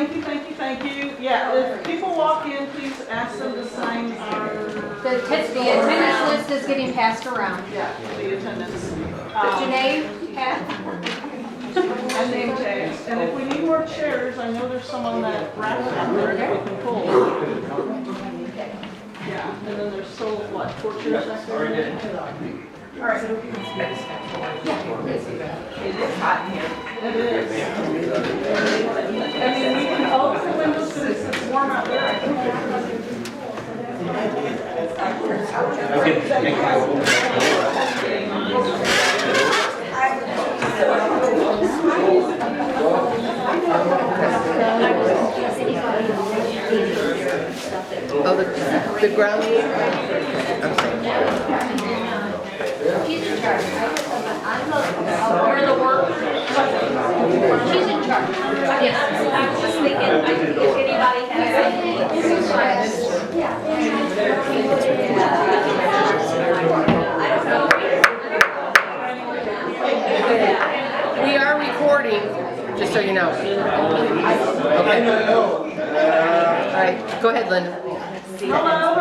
thank you, thank you, thank you. Yeah, if people walk in, please ask them to sign our... The attendance list is getting passed around. Yeah, the attendance. Janae, Pat? And name tags. And if we need more chairs, I know there's some on that rack out there that we can pull. Yeah, and then there's still, what, 4 chairs back there? All right. It is hot in here. It is. I mean, we can open the windows because it's warm out there. Oh, the ground. She's in charge. You're the worker. She's in charge. Yes. I was just thinking, if anybody has We are recording, just so you know. Okay. All right, go ahead, Linda. Hello,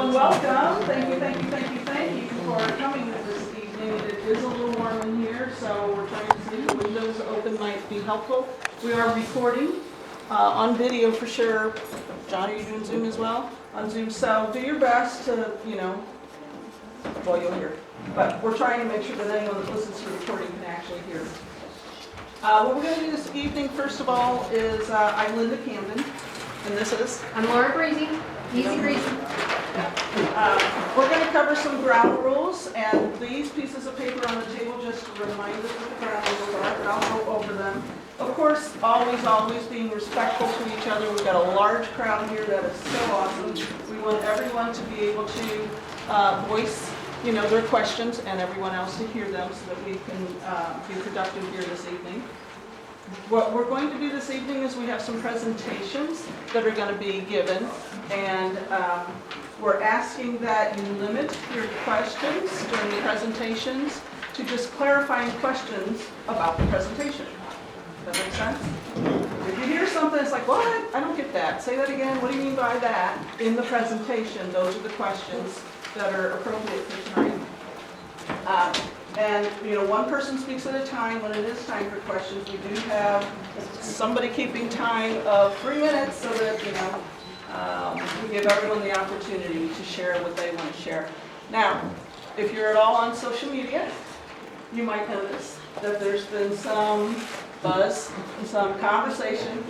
and welcome. Thank you for coming this evening. It is a little warm in here, so we're trying to see if the windows open might be helpful. We are recording on video for sure. John, are you doing Zoom as well? On Zoom, so do your best to, well, you'll hear. But we're trying to make sure that anyone that listens to the recording can actually hear. What we're going to do this evening, first of all, is I'm Linda Camden, and this is? I'm Laura Breezy, Easy Breezy. We're going to cover some ground rules, and these pieces of paper on the table just remind us what the ground rules are, but I'll go over them. Of course, always being respectful to each other. We've got a large crowd here that is so awesome. We want everyone to be able to voice their questions and everyone else to hear them so that we can be productive here this evening. What we're going to do this evening is we have some presentations that are going to be given, and we're asking that you limit your questions during the presentations to just clarifying questions about the presentation. Does that make sense? If you hear something that's like, what? I don't get that. Say that again. What do you mean by that? In the presentation, those are the questions that are appropriate for tonight. And one person speaks at a time. When it is time for questions, we do have somebody keeping time of 3 minutes so that we give everyone the opportunity to share what they want to share. Now, if you're at all on social media, you might notice that there's been some buzz, some conversation,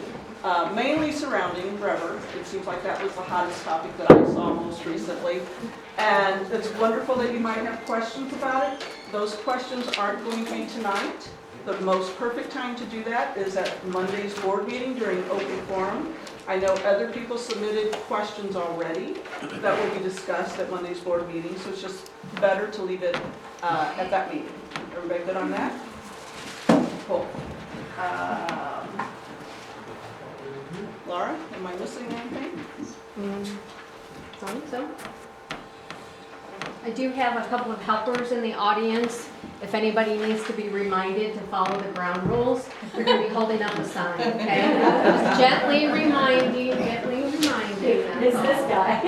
mainly surrounding Trevor. It seems like that was the hottest topic that I saw most recently. And it's wonderful that you might have questions about it. Those questions aren't going to be tonight. The most perfect time to do that is at Monday's board meeting during open forum. I know other people submitted questions already that will be discussed at Monday's board meeting, so it's just better to leave it at that meeting. Everybody good on that? Cool. Laura, am I missing anything? I think so. I do have a couple of helpers in the audience. If anybody needs to be reminded to follow the ground rules, we're going to be holding up a sign, okay? Just gently reminding. It's this guy.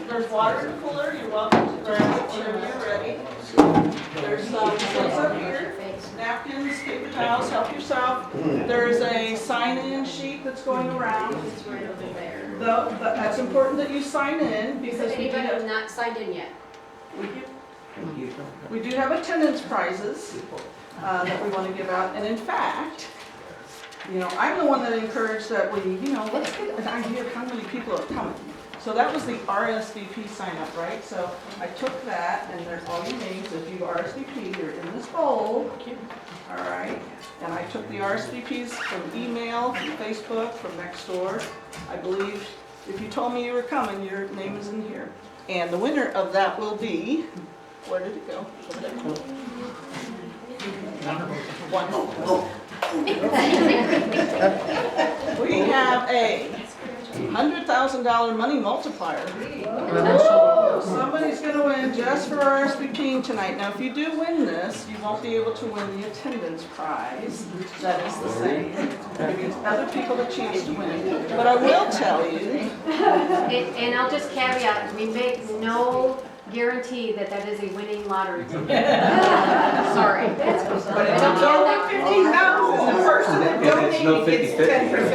There's water in the cooler. You're welcome to grab it whenever you're ready. There's some things up here. Napkins, paper towels, help yourself. There's a sign-in sheet that's going around. It's right over there. That's important that you sign in because we Anybody who's not signed in yet? We do have attendance prizes that we want to give out. And in fact, I'm the one that encouraged that let's get an idea of how many people are coming. So that was the RSVP sign up, right? So I took that, and there's all your names. If you RSVP, you're in this bowl. All right. And I took the RSVPs from email, from Facebook, from Nextdoor. I believe if you told me you were coming, your name is in here. And the winner of that will be, where did it go? Over there. One moment. We have a $100,000 money multiplier. Somebody's gonna win just for RSVPing tonight. Now, if you do win this, you won't be able to win the attendance prize. That is the same. It gives other people a chance to win it. But I will tell you, And I'll just caveat, we make no guarantee that that is a winning lottery ticket. Sorry. but it's only $15,000. The person that donated gets 10%.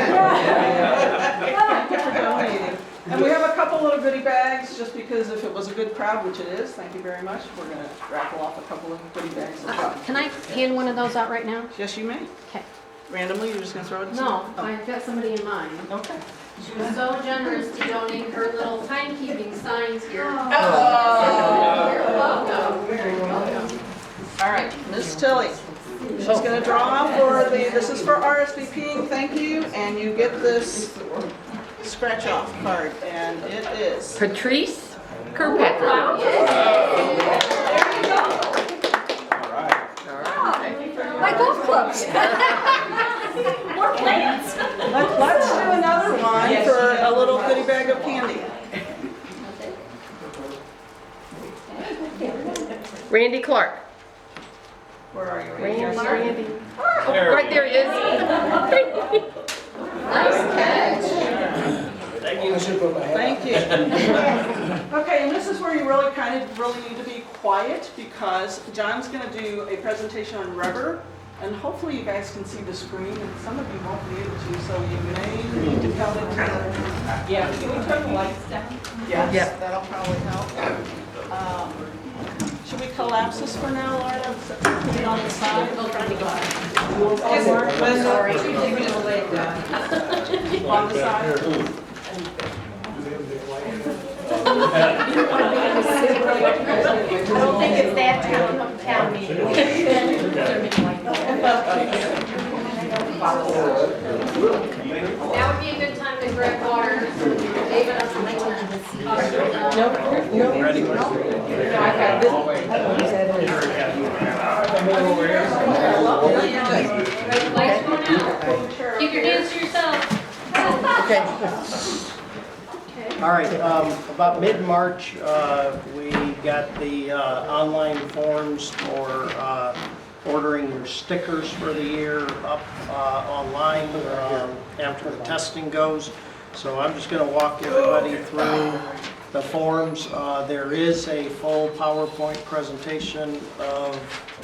Thank you for donating. And we have a couple little goodie bags, just because if it was a good crowd, which it is, thank you very much, we're gonna raffle off a couple of goodie bags as well. Can I hand one of those out right now? Yes, you may. Okay. Randomly, you're just gonna throw it in? No, Oh, I've got somebody in mind. okay. She was so generous to donate her little timekeeping signs here. Oh. You're welcome. Very welcome. All right, Miss Tilly. She's gonna draw for this is for RSVPing, thank you, and you get this scratch off card, and it is. Patrice Kirkpatrick. My golf clubs. More plants. Let's do another one for a little goodie bag of candy. Randy Clark. Where are you? Randy. Oh, right there he is. Nice catch. Thank you. Okay, and this is where you really need to be quiet, because John's going to do a presentation on rubber, and hopefully you guys can see the screen, and some of you won't be able to, so you may need to come into the... Yeah, can we turn the lights down? Yes, Yeah. that'll probably help. Should we collapse this for now, Laura? Put it on the side? Sorry. On the side? I don't think it's that town meeting. That would be a good time to grab water. David, lights going out. Keep your hands to yourself. All right, about mid-March, we got the online forms for ordering your stickers for the year up online after the testing goes. So I'm just going to walk everybody through the forms. There is a full PowerPoint presentation of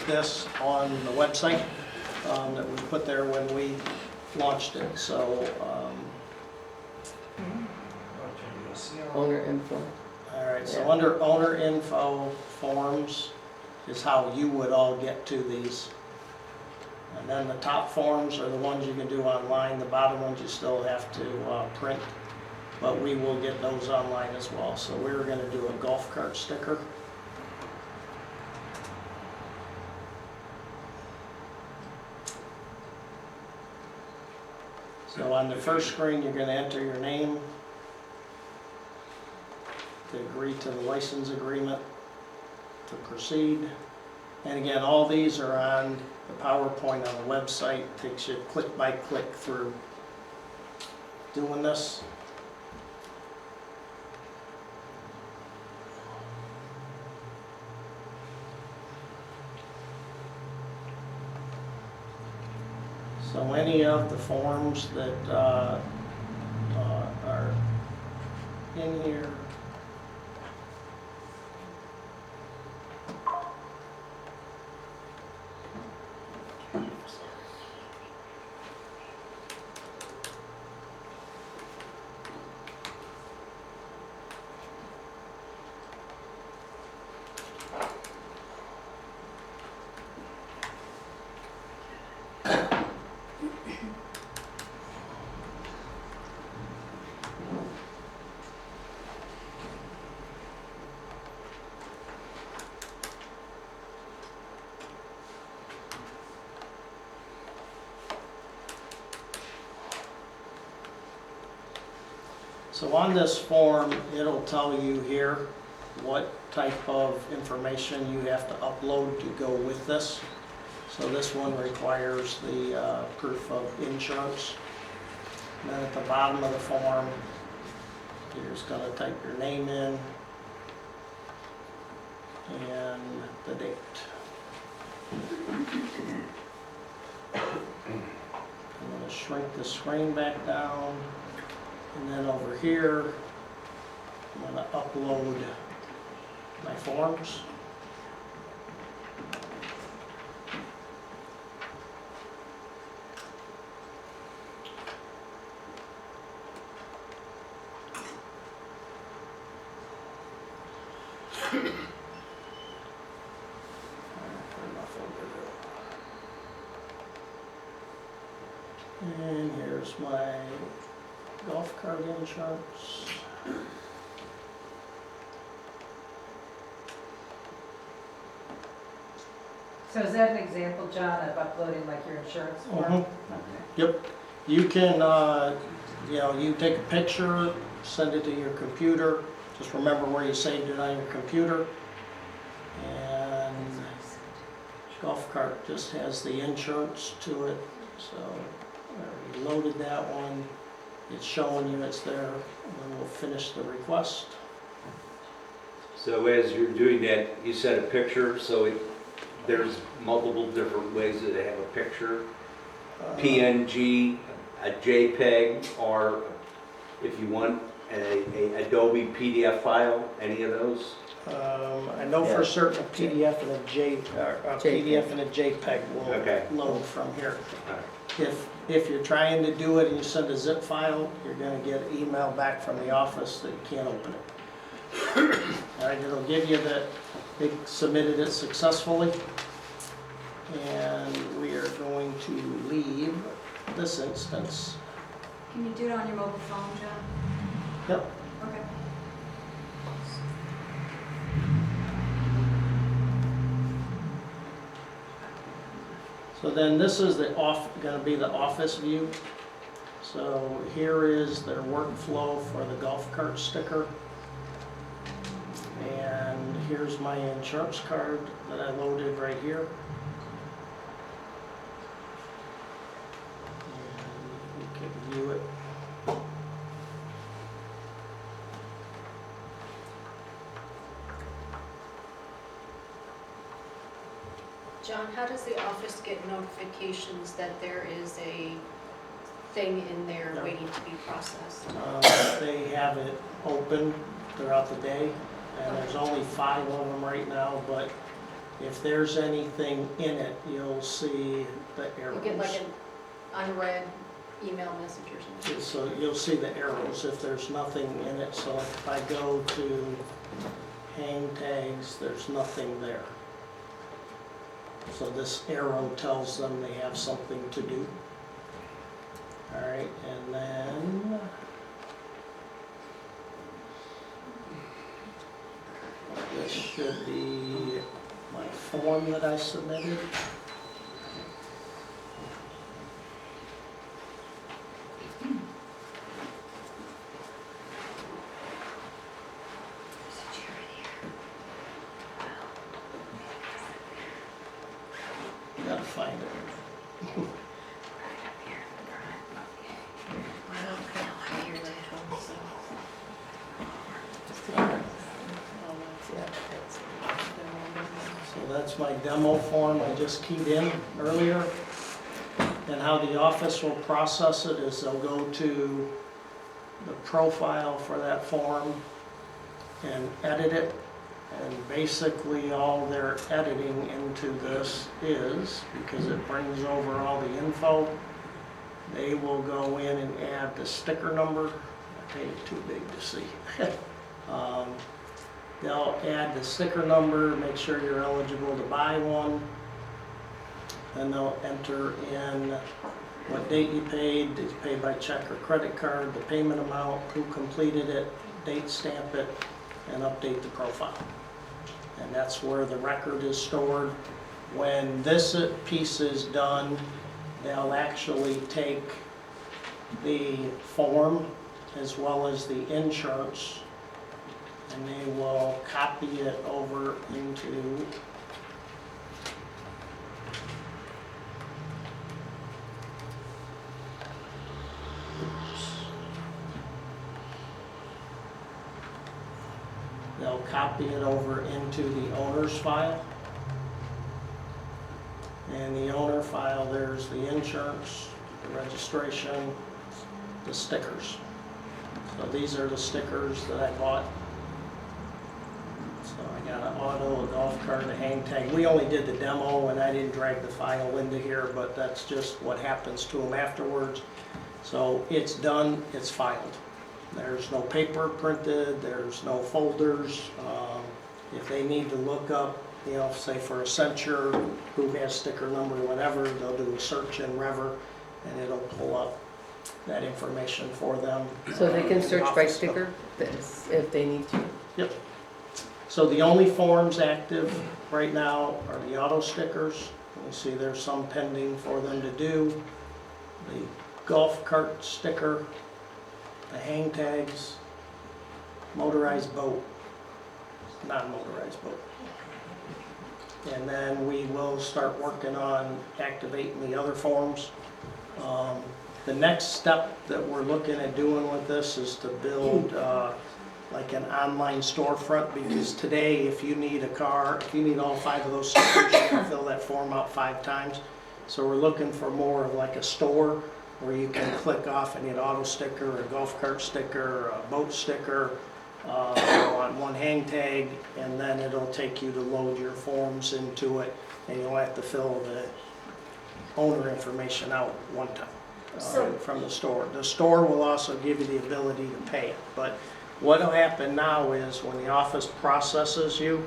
this on the website that was put there when we launched it. So. Owner info. All right, so under owner info forms is how you would all get to these. And then the top forms are the ones you can do online. The bottom ones you still have to print, but we will get those online as well. So we're going to do a golf cart sticker. So on the first screen, you're going to enter your name, to agree to the license agreement, to proceed. And again, all these are on the PowerPoint on the website. Takes you click by click through doing this. So any of the forms that are in here, so on this form, it'll tell you here what type of information you have to upload to go with this. So this one requires the proof of insurance. And then at the bottom of the form, So you're just gonna type your name in and the date. I'm gonna shrink the screen back down, and then over here, I'm gonna upload my forms. And here's my golf cart insurance. So is that an example, John, of uploading like your insurance form? Mhm. Yep, you can, you take a picture, send it to your computer, just remember where you saved it on your computer. And golf cart just has the insurance to it, so I already loaded that one. It's showing you it's there, and then we'll finish the request. So as you're doing that, you set a picture, so there's multiple different ways that they have a picture. PNG, a JPEG, or if you want a Adobe PDF file, any of those? I know for certain a PDF and a PDF and a JPEG Okay. will load from here. All right. If you're trying to do it and you send a zip file, you're gonna get an email back from the office that you can't open it. All right, it'll give you that they submitted it successfully. And we are going to leave this instance. Can you do it on your mobile phone, John? Yep. Okay. So then this is gonna be the office view. So here is their workflow for the golf cart sticker. And here's my insurance card that I loaded right here. And you can view it. John, how does the office get notifications that there is a thing in there No. waiting to be processed? They have it open throughout the day, and there's only 5 of them right now, but if there's anything in it, you'll see the arrows. You get like an unread email message or something? So you'll see the arrows if there's nothing in it. So if I go to hang tags, there's nothing there. So this arrow tells them they have something to do. All right, and then this should be my form that I submitted. Gotta find it. So that's my demo form I just keyed in earlier. And how the office will process it is they'll go to the profile for that form and edit it. And basically all they're editing into this is, because it brings over all the info, they will go in and add the sticker number. I made it too big to see. They'll add the sticker number, make sure you're eligible to buy one. Then they'll enter in what date you paid, did you pay by check or credit card, the payment amount, who completed it, date stamp it, and update the profile. And that's where the record is stored. When this piece is done, they'll actually take the form as well as the insurance, and they will copy it over into copy it over into the owner's file. And the owner file, there's the insurance, the registration, the stickers. So these are the stickers that I bought. So I got an auto, a golf cart, a hang tag. We only did the demo and I didn't drag the file into here, but that's just what happens to them afterwards. So it's done, it's filed. There's no paper printed, there's no folders. If they need to look up, you know, say for a censure, who has sticker number, whatever, they'll do a search in Rever and it'll pull up that information for them. So they can in the search by office. sticker if they need to? Yep. So the only forms active right now are the auto stickers. You see there's some pending for them to do. The golf cart sticker, the hang tags, motorized boat, non-motorized boat. And then we will start working on activating the other forms. The next step that we're looking at doing with this is to build like an online storefront, because today if you need a car, if you need all 5 of those stickers, you can fill that form out 5 times. So we're looking for more of like a store where you can click off and get auto sticker, a golf cart sticker, a boat sticker, on one hang tag, and then it'll take you to load your forms into it, and you'll have to fill the owner information out one time from the store. The store will also give you the ability to pay it, but what will happen now is when the office processes you,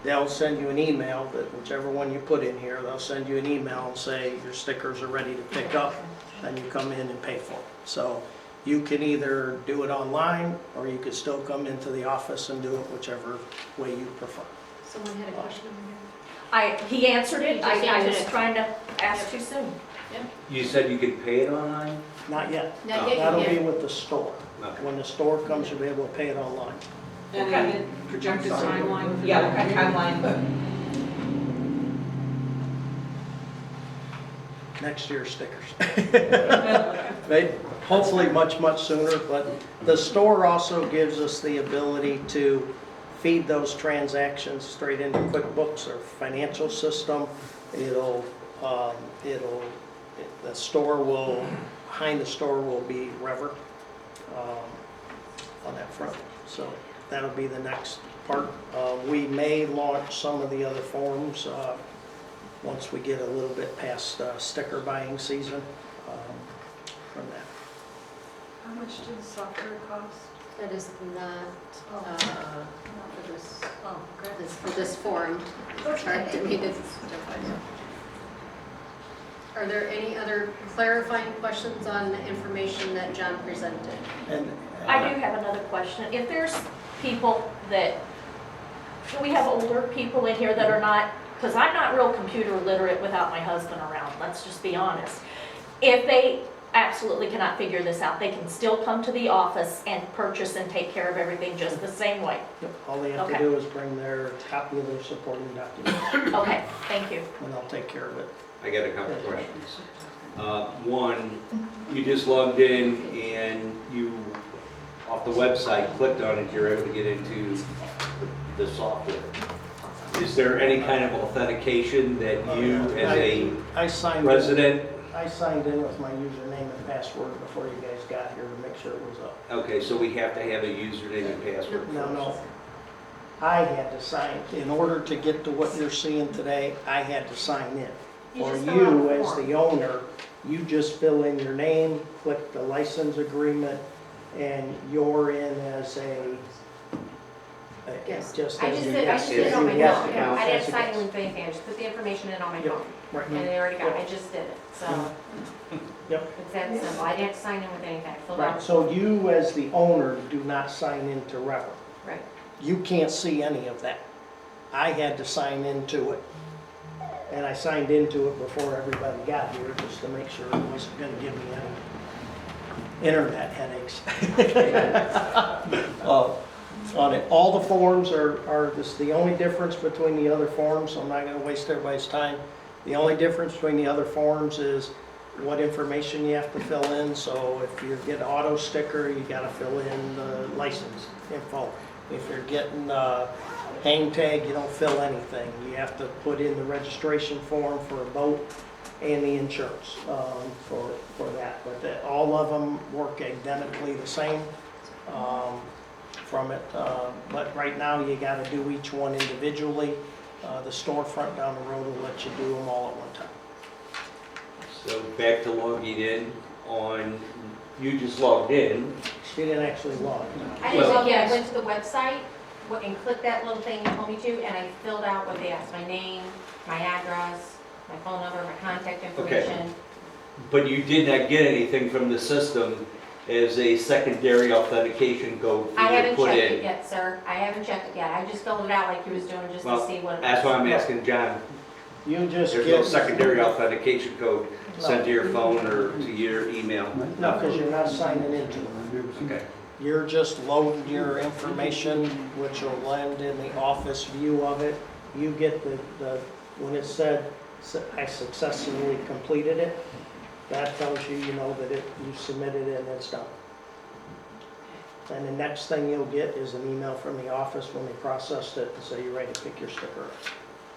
they'll send you an email, that whichever one you put in here, they'll send you an email and say your stickers are ready to pick up, then you come in and pay for it. So you can either do it online, or you could still come into the office and do it whichever way you prefer. Someone had a question over here. He answered He it, just I answered was it. trying to ask too soon. You said you could pay it online? Not yet. Not yet, That'll you be can. with the store. Okay. When the store comes, you'll be able to pay it online. Any projected timeline? for Yeah, that? what kind of timeline? Next year's stickers. Right? Hopefully much, much sooner, but the store also gives us the ability to feed those transactions straight into QuickBooks or financial system. The store will, behind the store will be Rever on that front. So that'll be the next part. We may launch some of the other forms once we get a little bit past sticker buying season from that. How much does the software cost? That is not for this, for this forum. Sorry, didn't mean to. Are there any other clarifying questions on the information that John presented? And I do have another question. If there's people that, we have older people in here that are not, because I'm not real computer literate without my husband around, let's just be honest. If they absolutely cannot figure this out, they can still come to the office and purchase and take care of everything just the same way. all they have to Okay. do is bring their copy of their supporting documents, Okay, thank you. and they'll take care of it. I got a couple questions. One, you just logged in and you, off the website, clicked on it, you're able to get into the software. Is there any kind of authentication that you, as a I signed resident? I signed in with my username and password before you guys got here to make sure it was up. Okay, so we have to have a username and password first? No. I had to sign, in order to get to what you're seeing today, I had to sign in. You For just fill out you, the as form. the owner, you just fill in your name, click the license agreement, and you're in as a, Yes. just I as just a did, I guest. just did it on my Yes, phone. yes, I didn't as a sign guest. in with anything, I just put the information in on my Yep. phone. Right. And they already got it, I just did it, so. Yep. It's that simple, I didn't have to sign in with anything, I filled Right, out. so you as the owner do not sign into Rever. Right. You can't see any of that. I had to sign into it. And I signed into it before everybody got here, just to make sure it wasn't gonna give me any internet headaches. On it, all the forms are this, the only difference between the other forms, so I'm not gonna waste everybody's time. The only difference between the other forms is what information you have to fill in. So if you get an auto sticker, you gotta fill in the license info. If you're getting hang tag, you don't fill anything. You have to put in the registration form for a boat and the insurance for that. But all of them work identically the same from it. But right now, you got to do each one individually. The storefront down the road will let you do them all at one time. So back to logging in on, you just logged in. She didn't actually log. I Well- didn't, yeah, I went to the website and clicked that little thing you told me to, and I filled out what they asked, my name, my address, my phone number, my contact information. But you did not get anything from the system as a secondary authentication code for I you to haven't put checked it in. yet, sir. I haven't checked it yet. I just filled it out like you was doing just to Well, see what it was. That's why I'm asking John. You just There's get. no secondary authentication code sent No. to your phone or to your email. No, because you're not signing into it. Okay. You're just loading your information, which will land in the office view of it. You get when it said, I successfully completed it, that tells you, you know, that you submitted it and it's done. And the next thing you'll get is an email from the office when they processed it to say you're ready to pick your sticker up.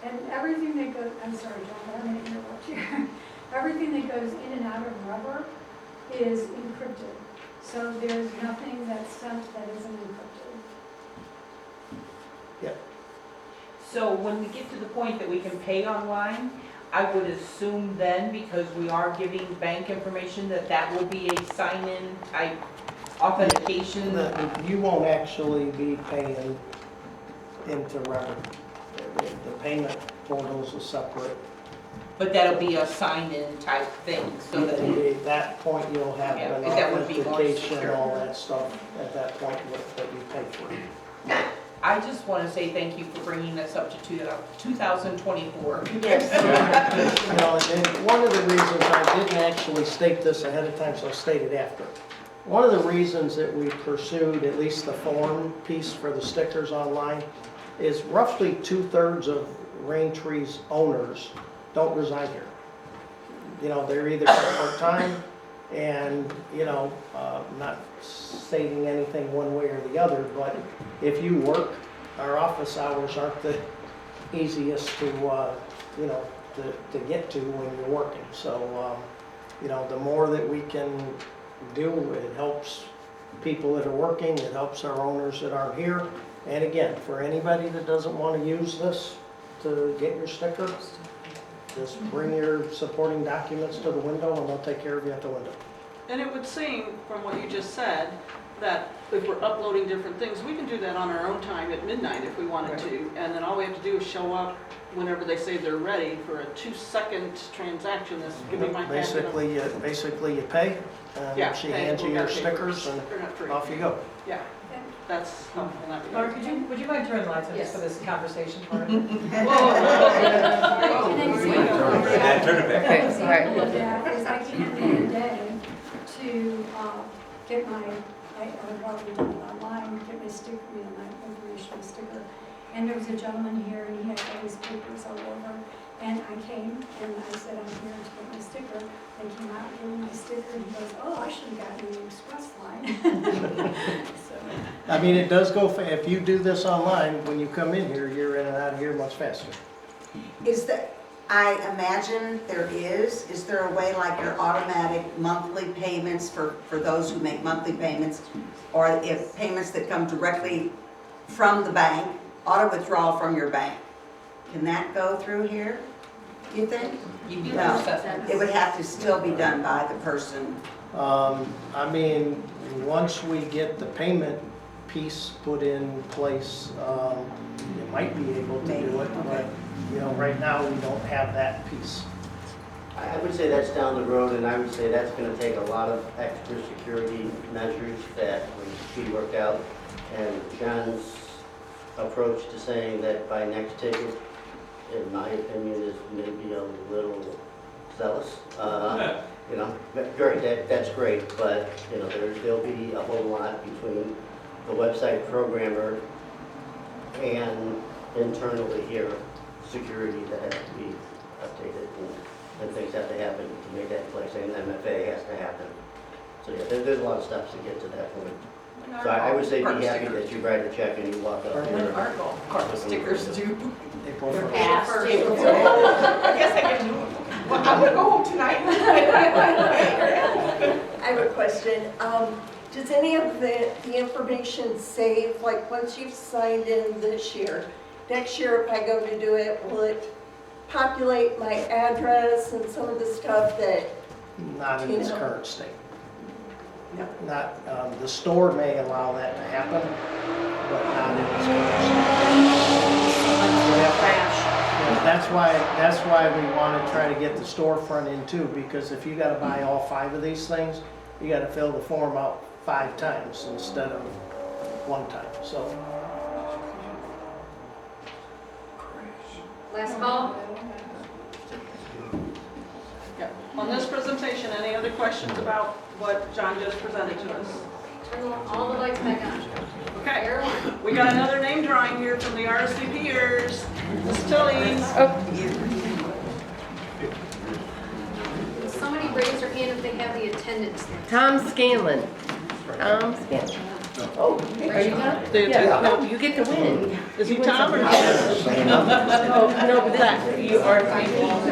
And everything that goes, I'm sorry, John, I don't mean to interrupt you. Everything that goes in and out of rubber is encrypted. So there's nothing that's sent that isn't encrypted. So when we get to the point that we can pay online, I would assume then, because we are giving bank information, that will be a sign-in type authentication. You won't actually be paying into rubber. The payment portals are separate. But that'll be a sign-in type thing, so that, At that point, you'll have Yeah, an that would be more authentication, secure. all that stuff, at that point that you pay for. I just want to say thank you for bringing us up to 2024. Yes. You know, and one of the reasons I didn't actually state this ahead of time, so I'll state it after. One of the reasons that we pursued at least the form piece for the stickers online is roughly 2/3 of Raintree's owners don't reside here. You know, they're either part-time and, you know, not stating anything one way or the other, but if you work, our office hours aren't the easiest to, you know, to get to when you're working. So, you know, the more that we can do, it helps people that are working, it helps our owners that aren't here. And again, for anybody that doesn't want to use this to get your sticker, just bring your supporting documents to the window and they'll take care of you at the window. And it would seem, from what you just said, that if we're uploading different things, we can do that on our own time at midnight if we wanted to. And then all we have to do is show up whenever they say they're ready for a 2-second transaction. This, give me my pass. Basically you pay, Yeah, and she pay, hands you we your gotta pay for stickers and They're not free. off you go. Yeah, that's helpful in that Laura, regard. would you mind turning the lights on just for this conversation part of it? Yeah, turn it back. Okay, all right. That is I came in today to get my, I probably done it online, get my sticker, you know, my information sticker. And there was a gentleman here and he had all his papers all over. And I came and I said, I'm here to get my sticker. They came out, gave me my sticker, and he goes, oh, I should have gotten the express line. So, I mean, it does go, if you do this online, when you come in here, you're in and out of here much faster. Is that, I imagine there is there a way like your automatic monthly payments for those who make monthly payments? Or if payments that come directly from the bank, auto withdrawal from your bank, can that go through here, you think? You need No. to It would have to still be done by the person. I mean, once we get the payment piece put in place, you might be able to do it, but, you know, right now we don't have that piece. I would say that's down the road, and I would say that's going to take a lot of extra security measures that we work out. And John's approach to saying that by next ticket, in my opinion, is maybe a little zealous. You know, but great, that's great, but, you know, there'll be a whole lot between the website programmer and internally here, security that has to be updated and things have to happen to make that place, and MFA has to happen. So yeah, there's a lot of steps to get to that point. So I would say be happy that you write a check and you walk up When here. our golf cart stickers due. April They're 1st. past due. I guess I can, well, I'm gonna go home tonight. I have a question. Does any of the information save, like once you've signed in this year, next year if I go to do it, will it populate my address and some of the stuff that, Not in its You know. current state. No. Not, the store may allow that to happen, but not in its current state. Yeah, that's why we want to try to get the storefront in too, because if you got to buy all 5 of these things, you got to fill the form out 5 times instead of 1 time, so. Last call? Yeah. On this presentation, any other questions about what John just presented to us? Turn all the lights back on. Okay, Everyone. we got another name drawing here from the RSVPers. Ms. Tillings. Will somebody raise their hand if they have the attendance there? Tom Scanlon. Tom Scanlon. Oh, are you Tom? Yeah, no, you get to win. Is he You win Tom or something. Tom? Oh, no, but that, you are, so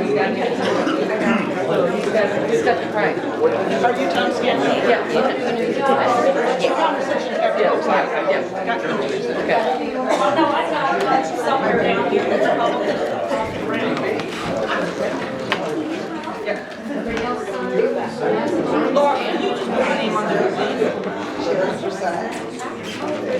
you got to, you've got the prize. Are you Tom Scanlon? Yeah, Conversation after. yeah, Got confused. okay. Oh, no, I know, that's somewhere down here that's probably around. Laura, can you just put my name on there, please? Sheriff's your son.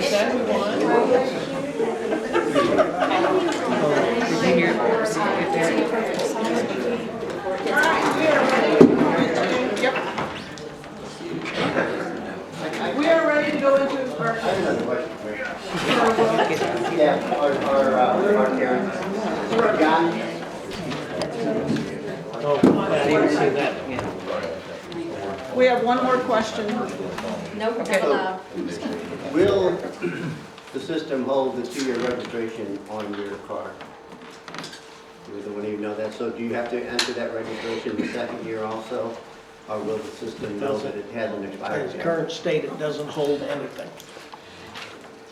We are ready to go into our, I have another question. Yeah, our Karen. John? Oh, I didn't see that. we have one more question. Nope, not So, allowed. will the system hold the 2-year registration on your car? We don't even know that, so do you have to enter that registration the second year also? Or will the system know that it hasn't In expired its yet? current state, it doesn't hold anything.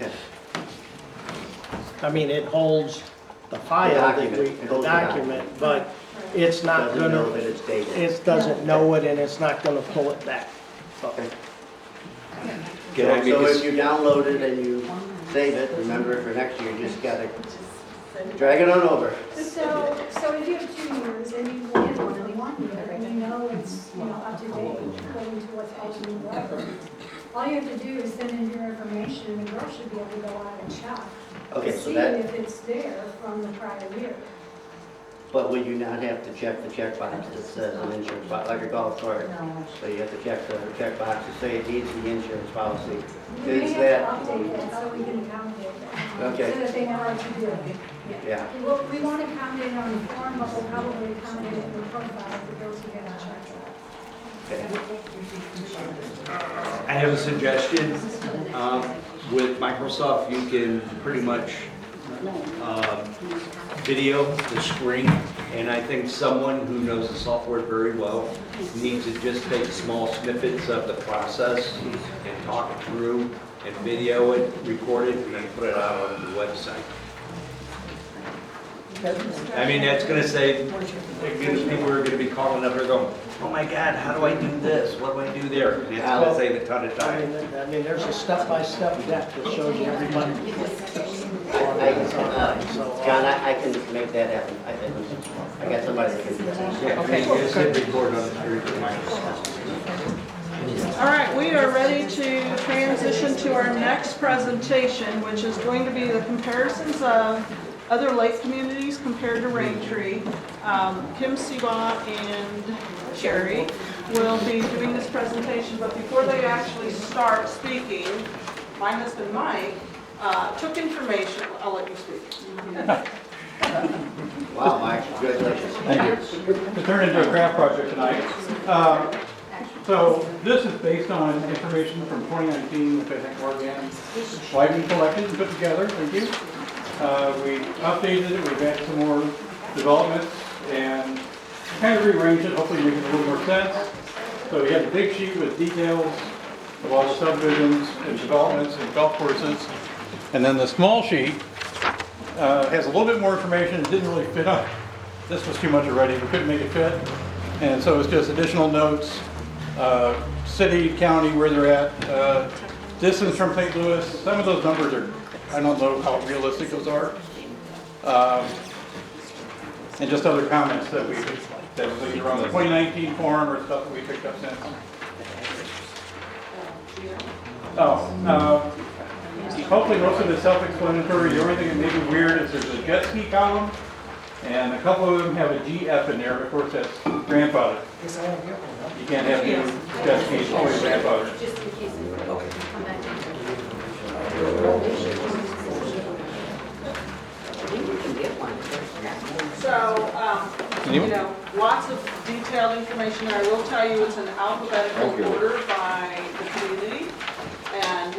Okay. I mean, it holds the file, The that document. we- It the holds the document, but it's not Doesn't know gonna, that it's dated. it doesn't know it and it's not gonna pull it back. So, Okay. Can I make So this- if you download it and you save it, remember for next year, you just gotta drag it on over. So if you have 2 years and you want only 1 year, and you know it's, up to date according to what's on the record, all you have to do is send in your information and the girl should be able to go out and check. Okay, To so see that, if it's there from the prior year. but will you not have to check the checkbox that says an insurance, like a golf cart? So you have to check the checkbox to say it needs the insurance policy. We may Is have that, to update that so we can accommodate that. Okay. So that they know what to do. yeah, We won't accommodate it on the form, but we'll probably accommodate it in the profile if the girls will get a check. okay. I have a suggestion. With Microsoft, you can pretty much video the screen, and I think someone who knows the software very well needs to just take small snippets of the process and talk it through and video it, record it, and then put it out on the website. I mean, that's gonna say, people are gonna be calling up here going, oh my God, how do I do this? What do I do there? And it's gonna save a ton of I time. mean, there's a step-by-step deck that shows you every month. John, I can make that happen. I got somebody that can do that. Yeah, okay, just hit record on the screen for Microsoft. All right, we are ready to transition to our next presentation, which is going to be the comparisons of other lake communities compared to Raintree. Kim Seabaugh and Sherry will be doing this presentation, but before they actually start speaking, my husband Mike took information. I'll let you speak. Wow, Mike, congratulations. Thank you. To turn into a craft project tonight. So this is based on information from 2019, which I think Morgan Wyden collected and put together. Thank you. We updated it, we've added some more developments and kind of rearranged it, hopefully make it a little more sense. So we have a big sheet with details of all the subdivisions and developments and golf courses. And then the small sheet has a little bit more information. It didn't really fit up. This was too much already. We couldn't make it fit. And so it's just additional notes, city, county, where they're at, distance from St. Louis. Some of those numbers are, I don't know how realistic those are. And just other comments that we, that was either on the 2019 form or stuff that we picked up since. Hopefully most of it is self-explanatory. The only thing that may be weird is there's a jet ski column, and a couple of them have a GF in there. Of course, that's grandfather. You can't have new jet skis, always grandfather. So, lots of detailed information. I will tell you it's in alphabetical order by the community. And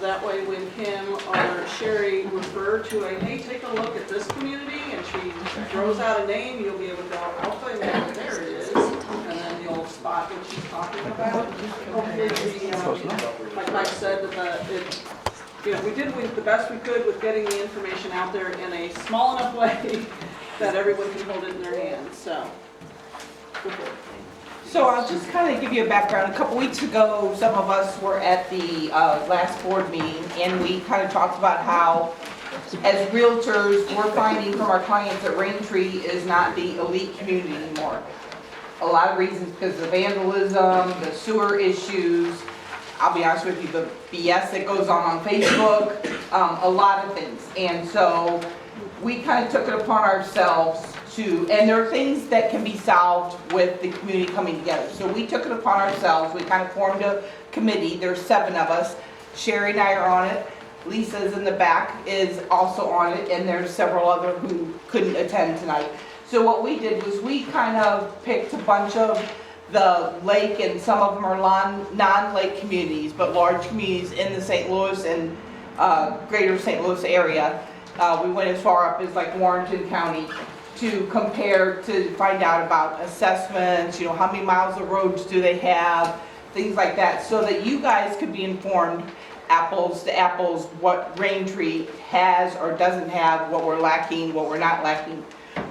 that way when Kim or Sherry refer to hey, take a look at this community, and she throws out a name, you'll be able to go, Alpha, and there it is. And then you'll spot what she's talking about. Hopefully, like Mike said, we did the best we could with getting the information out there in a small enough way that everyone can hold it in their hands, so. So I'll just kind of give you a background. A couple weeks ago, some of us were at the last board meeting, and we kind of talked about how, as realtors, we're finding from our clients that Raintree is not the elite community anymore. A lot of reasons, because of vandalism, the sewer issues, I'll be honest with you, the BS that goes on Facebook, a lot of things. And so we kind of took it upon ourselves and there are things that can be solved with the community coming together. So we took it upon ourselves. We kind of formed a committee. There's 7 of us. Sherry and I are on it. Lisa's in the back is also on it, and there's several other who couldn't attend tonight. So what we did was we kind of picked a bunch of the lake, and some of them are non-lake communities, but large communities in the St. Louis and greater St. Louis area. We went as far up as like Warrenton County to compare, to find out about assessments, how many miles of roads do they have, things like that, so that you guys could be informed, apples to apples, what Raintree has or doesn't have, what we're lacking, what we're not lacking.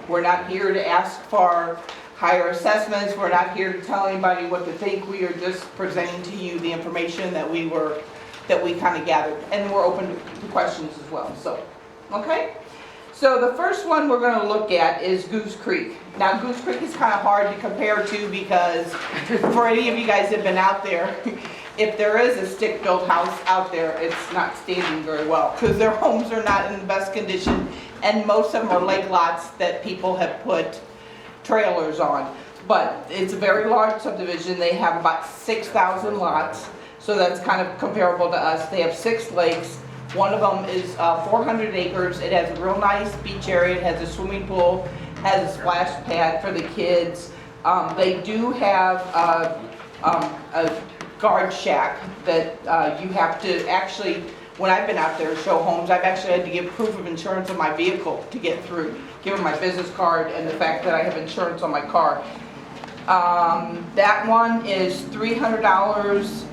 We're not here to ask for higher assessments. We're not here to tell anybody what to think. We are just presenting to you the information that we kind of gathered, and we're open to questions as well. So, okay. So the first one we're going to look at is Goose Creek. Now Goose Creek is kind of hard to compare to because for any of you guys that have been out there, if there is a stick-built house out there, it's not standing very well because their homes are not in the best condition, and most of them are lake lots that people have put trailers on. But it's a very large subdivision. They have about 6,000 lots, so that's kind of comparable to us. They have 6 lakes. One of them is 400 acres. It has a real nice beach area. It has a swimming pool, has a splash pad for the kids. They do have a guard shack that you have to actually, when I've been out there to show homes, I've actually had to give proof of insurance on my vehicle to get through. Give them my business card and the fact that I have insurance on my car. That one is $300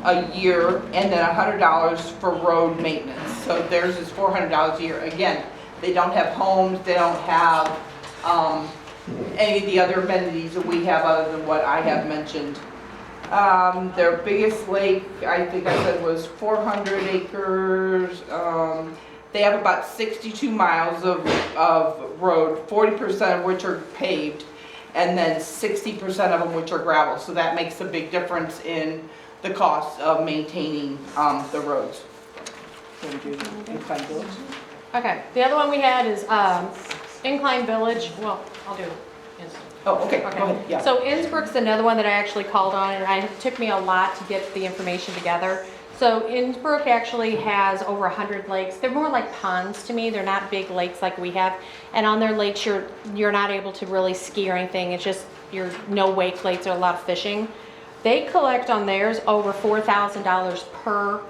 a year, and then $100 for road maintenance. So theirs is $400 a year. Again, they don't have homes, they don't have any of the other amenities that we have other than what I have mentioned. Their biggest lake, I think I said, was 400 acres. They have about 62 miles of road, 40% of which are paved, and then 60% of them which are gravel. So that makes a big difference in the cost of maintaining the roads. Okay, the other one we had is Incline Village. Well, I'll do it. Oh, okay, go ahead, yeah. So Innsbrook's another one that I actually called on, and it took me a lot to get the information together. So Innsbrook actually has over 100 lakes. They're more like ponds to me. They're not big lakes like we have. And on their lakes, you're not able to really ski or anything. It's just no wake lakes or a lot of fishing. They collect on theirs over $4,000 per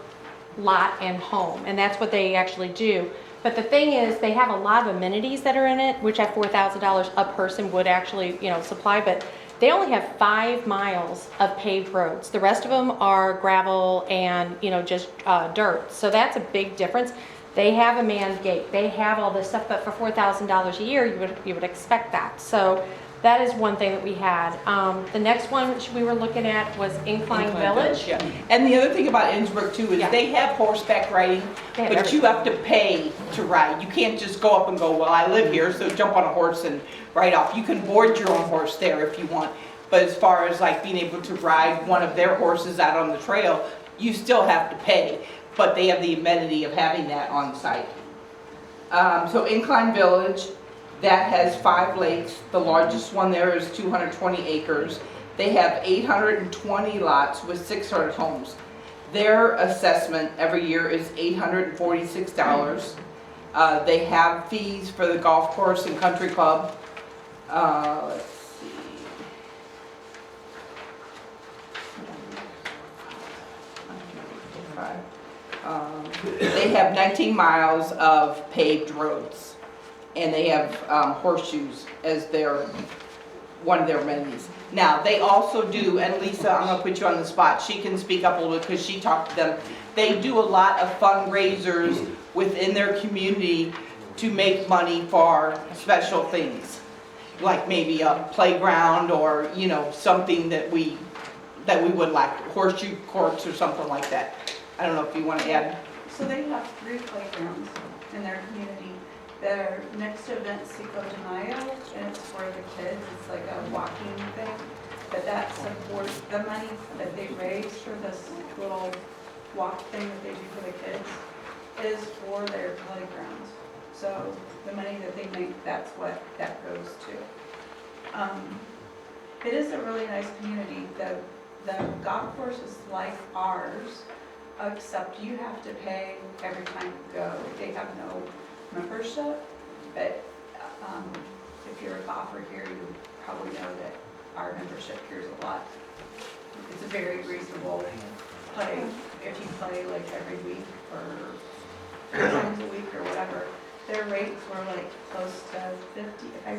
lot and home, and that's what they actually do. But the thing is, they have a lot of amenities that are in it, which at $4,000 a person would actually, supply, but They only have 5 miles of paved roads. The rest of them are gravel and, just dirt. So that's a big difference. They have a manned gate. They have all this stuff, but for $4,000 a year, you would expect that. So that is one thing that we had. The next one which we were looking at was Incline Village. Yeah. And the other thing about Innsbruck too is they have horseback riding, They have but you have to pay to ride. You can't just go up and go, well, I live here, so jump on a horse and ride off. You can board your own horse there if you want. But as far as like being able to ride one of their horses out on the trail, you still have to pay. But they have the amenity of having that on site. So Incline Village, that has 5 lakes. The largest one there is 220 acres. They have 820 lots with 600 homes. Their assessment every year is $846. They have fees for the golf course and country club. Let's see. They have 19 miles of paved roads, and they have horseshoes as one of their amenities. Now, they also do, and Lisa, I'm gonna put you on the spot, she can speak up a little bit because she talked to them. They do a lot of fundraisers within their community to make money for special things, like maybe a playground or, something that we would like, horseshoe courts or something like that. I don't know if you want to add. So they have 3 playgrounds in their community. Their next event's Cinco de Mayo, and it's for the kids. It's like a walking thing. But that supports the money that they raise for this little walk thing that they do for the kids is for their playgrounds. So the money that they make, that's what that goes to. It is a really nice community. The golf course is like ours, except you have to pay every time you go. They have no membership, but if you're a golfer here, you probably know that our membership here is a lot. It's a very reasonable play. If you play like every week or 3 times a week or whatever, their rates were like close to 50, if I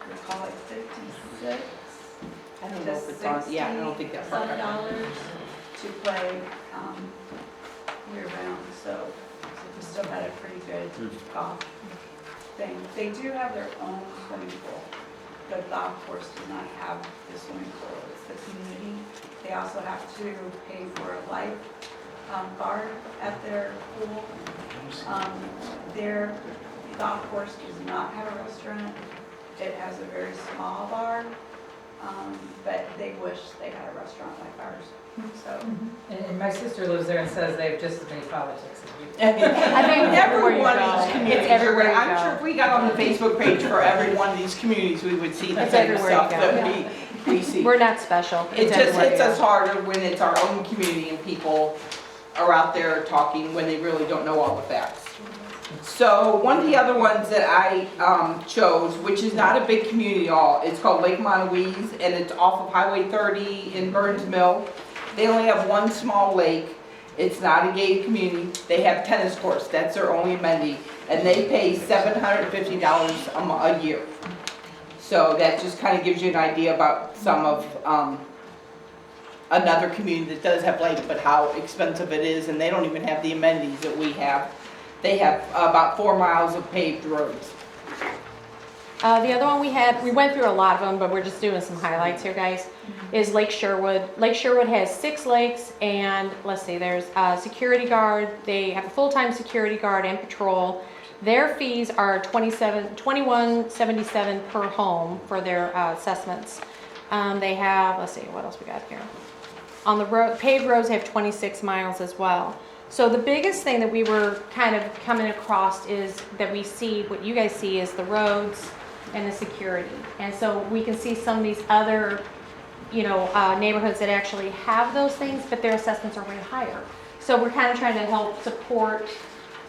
recall, like 56. I don't know if it's on, yeah, I don't think that's $60 right. dollars to play year round, so we still had a pretty good golf thing. They do have their own swimming pool. The golf course does not have the swimming pool, it's the community. They also have to pay for a life guard at their pool. Their golf course does not have a restaurant. It has a very small bar. But they wish they had a restaurant like ours, so. And my sister lives there and says they have just as many politics as we do. I think everywhere you Every one go. of these communities, It's everywhere you I'm go. sure if we got on the Facebook page for every one of these communities, we would see the It's same everywhere you stuff go. that we see. We're not special. It It's just everywhere you hits us go. harder when it's our own community and people are out there talking when they really don't know all the facts. So one of the other ones that I chose, which is not a big community at all, it's called Lake Montaouise, and it's off of Highway 30 in Burns Mill. They only have one small lake. It's not a gated community. They have tennis courts. That's their only amenity. And they pay $750 a year. So that just kind of gives you an idea about some of another community that does have lake, but how expensive it is, and they don't even have the amenities that we have. They have about 4 miles of paved roads. The other one we went through a lot of them, but we're just doing some highlights here, guys, is Lake Sherwood. Lake Sherwood has 6 lakes, and let's see, there's a security guard. They have a full-time security guard and patrol. Their fees are $21.77 per home for their assessments. They have, let's see, what else we got here? On the road, paved roads have 26 miles as well. So the biggest thing that we were kind of coming across is that we see, what you guys see is the roads and the security. And so we can see some of these other, neighborhoods that actually have those things, but their assessments are way higher. So we're kind of trying to help support,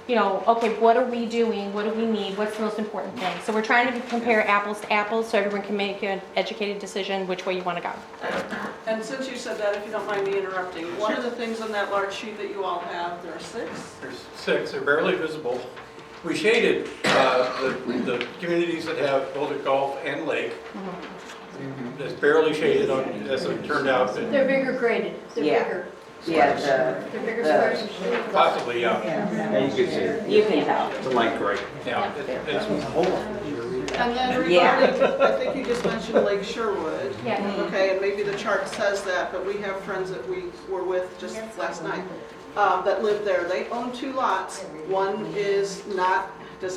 okay, what are we doing? What do we need? What's the most important thing? So we're trying to compare apples to apples so everyone can make an educated decision which way you want to go. And since you said that, if you don't mind me interrupting, one of the things on that large sheet that you all have, there are 6? There's 6, they're barely visible. We shaded the communities that have both a golf and lake. that's barely shaded on, as it turned out, but They're bigger graded, they're Yeah. bigger. Yeah, They're bigger squares. possibly, yeah. And you can see you can tell. it's a light gray. Yeah, it's, And then Yeah. regarding, I think you just mentioned Lake Sherwood. Yeah. Okay, and maybe the chart says that, but we have friends that we were with just last night that live there. They own 2 lots. One does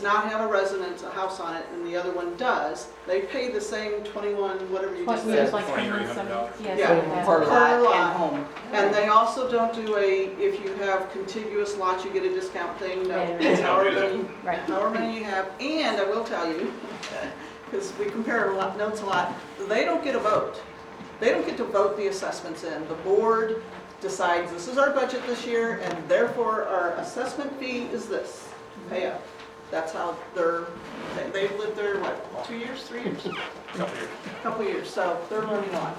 not have a residence, a house on it, and the other one does. They pay the same 21, whatever you just Yes, said, like $2,300. yes, Yeah. like Per that. lot and lot. home. And they also don't do if you have contiguous lots, you get a discount thing. No, Yeah, it's however many, Right. however many you have. And I will tell you, because we compare notes a lot, they don't get a vote. They don't get to vote the assessments in. The board decides this is our budget this year, and therefore our assessment fee is this, pay up. That's how they've lived there, what, 2 years, 3 years? Couple years, so they're learning a lot.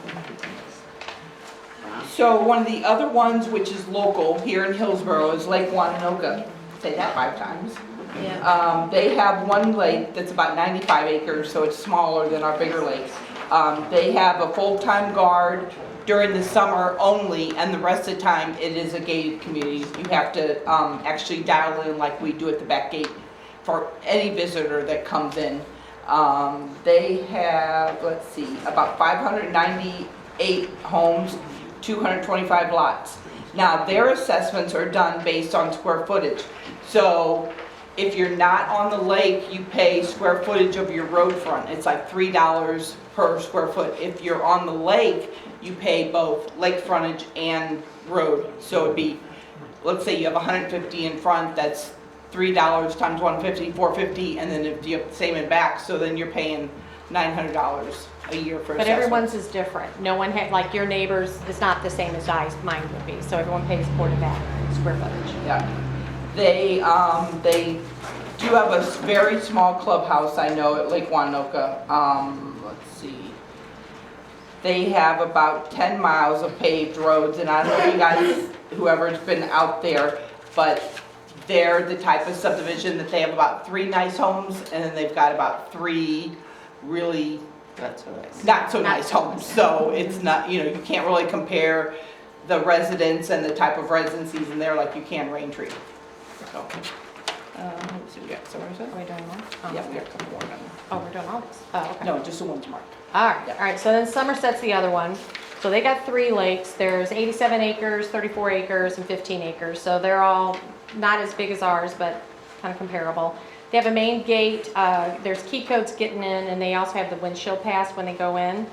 So one of the other ones, which is local here in Hillsborough, is Lake Wananoka. Say that 5 times. Yeah. They have one lake that's about 95 acres, so it's smaller than our bigger lakes. They have a full-time guard during the summer only, and the rest of the time it is a gated community. You have to actually dial in like we do at the back gate for any visitor that comes in. They have, let's see, about 598 homes, 225 lots. Now, their assessments are done based on square footage. So if you're not on the lake, you pay square footage of your road front. It's like $3 per square foot. If you're on the lake, you pay both lake frontage and road. So it'd be, let's say you have 150 in front, that's $3 times 150, 450, and then if you have the same in back, so then you're paying $900 a year for But assessment. everyone's is different. No one had, like your neighbors is not the same as mine would be. So everyone pays according to that square footage. Yeah. They do have a very small clubhouse, I know, at Lake Wananoka. Let's see. They have about 10 miles of paved roads, and I don't know if you guys, whoever's been out there, but they're the type of subdivision that they have about 3 nice homes, and then they've got about 3 really not so nice homes. So it's not, you can't really compare the residents and the type of residencies in there like you can Raintree. So, let's see, we got, so where is it? Are we doing one? Yeah, we got a couple more. Oh, we're doing all this? Oh, okay. No, just the ones marked. All right, Yeah. all right, so then Somerset's the other one. So they got 3 lakes. There's 87 acres, 34 acres, and 15 acres. So they're all not as big as ours, but kind of comparable. They have a main gate, there's key codes getting in, and they also have the windshield pass when they go in.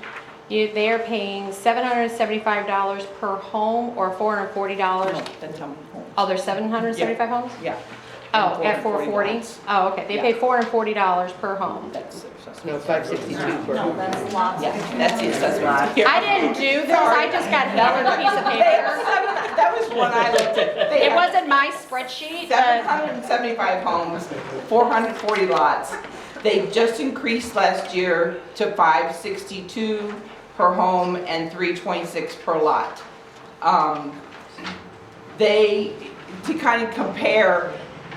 They are paying $775 per home or $440. No, that's how many homes. Oh, there's 775 homes? Yeah. Oh, at 440 440? lots. Oh, okay, they Yeah. pay $440 per home. That's, No, 562 per home. That's lots. yeah, that's the assessment. Here. I didn't do this, I just got handed a piece of paper. That was one I looked at. They It have wasn't my spreadsheet, 775 homes, 440 lots. They just increased last year to 562 per home and 326 per lot. To kind of compare,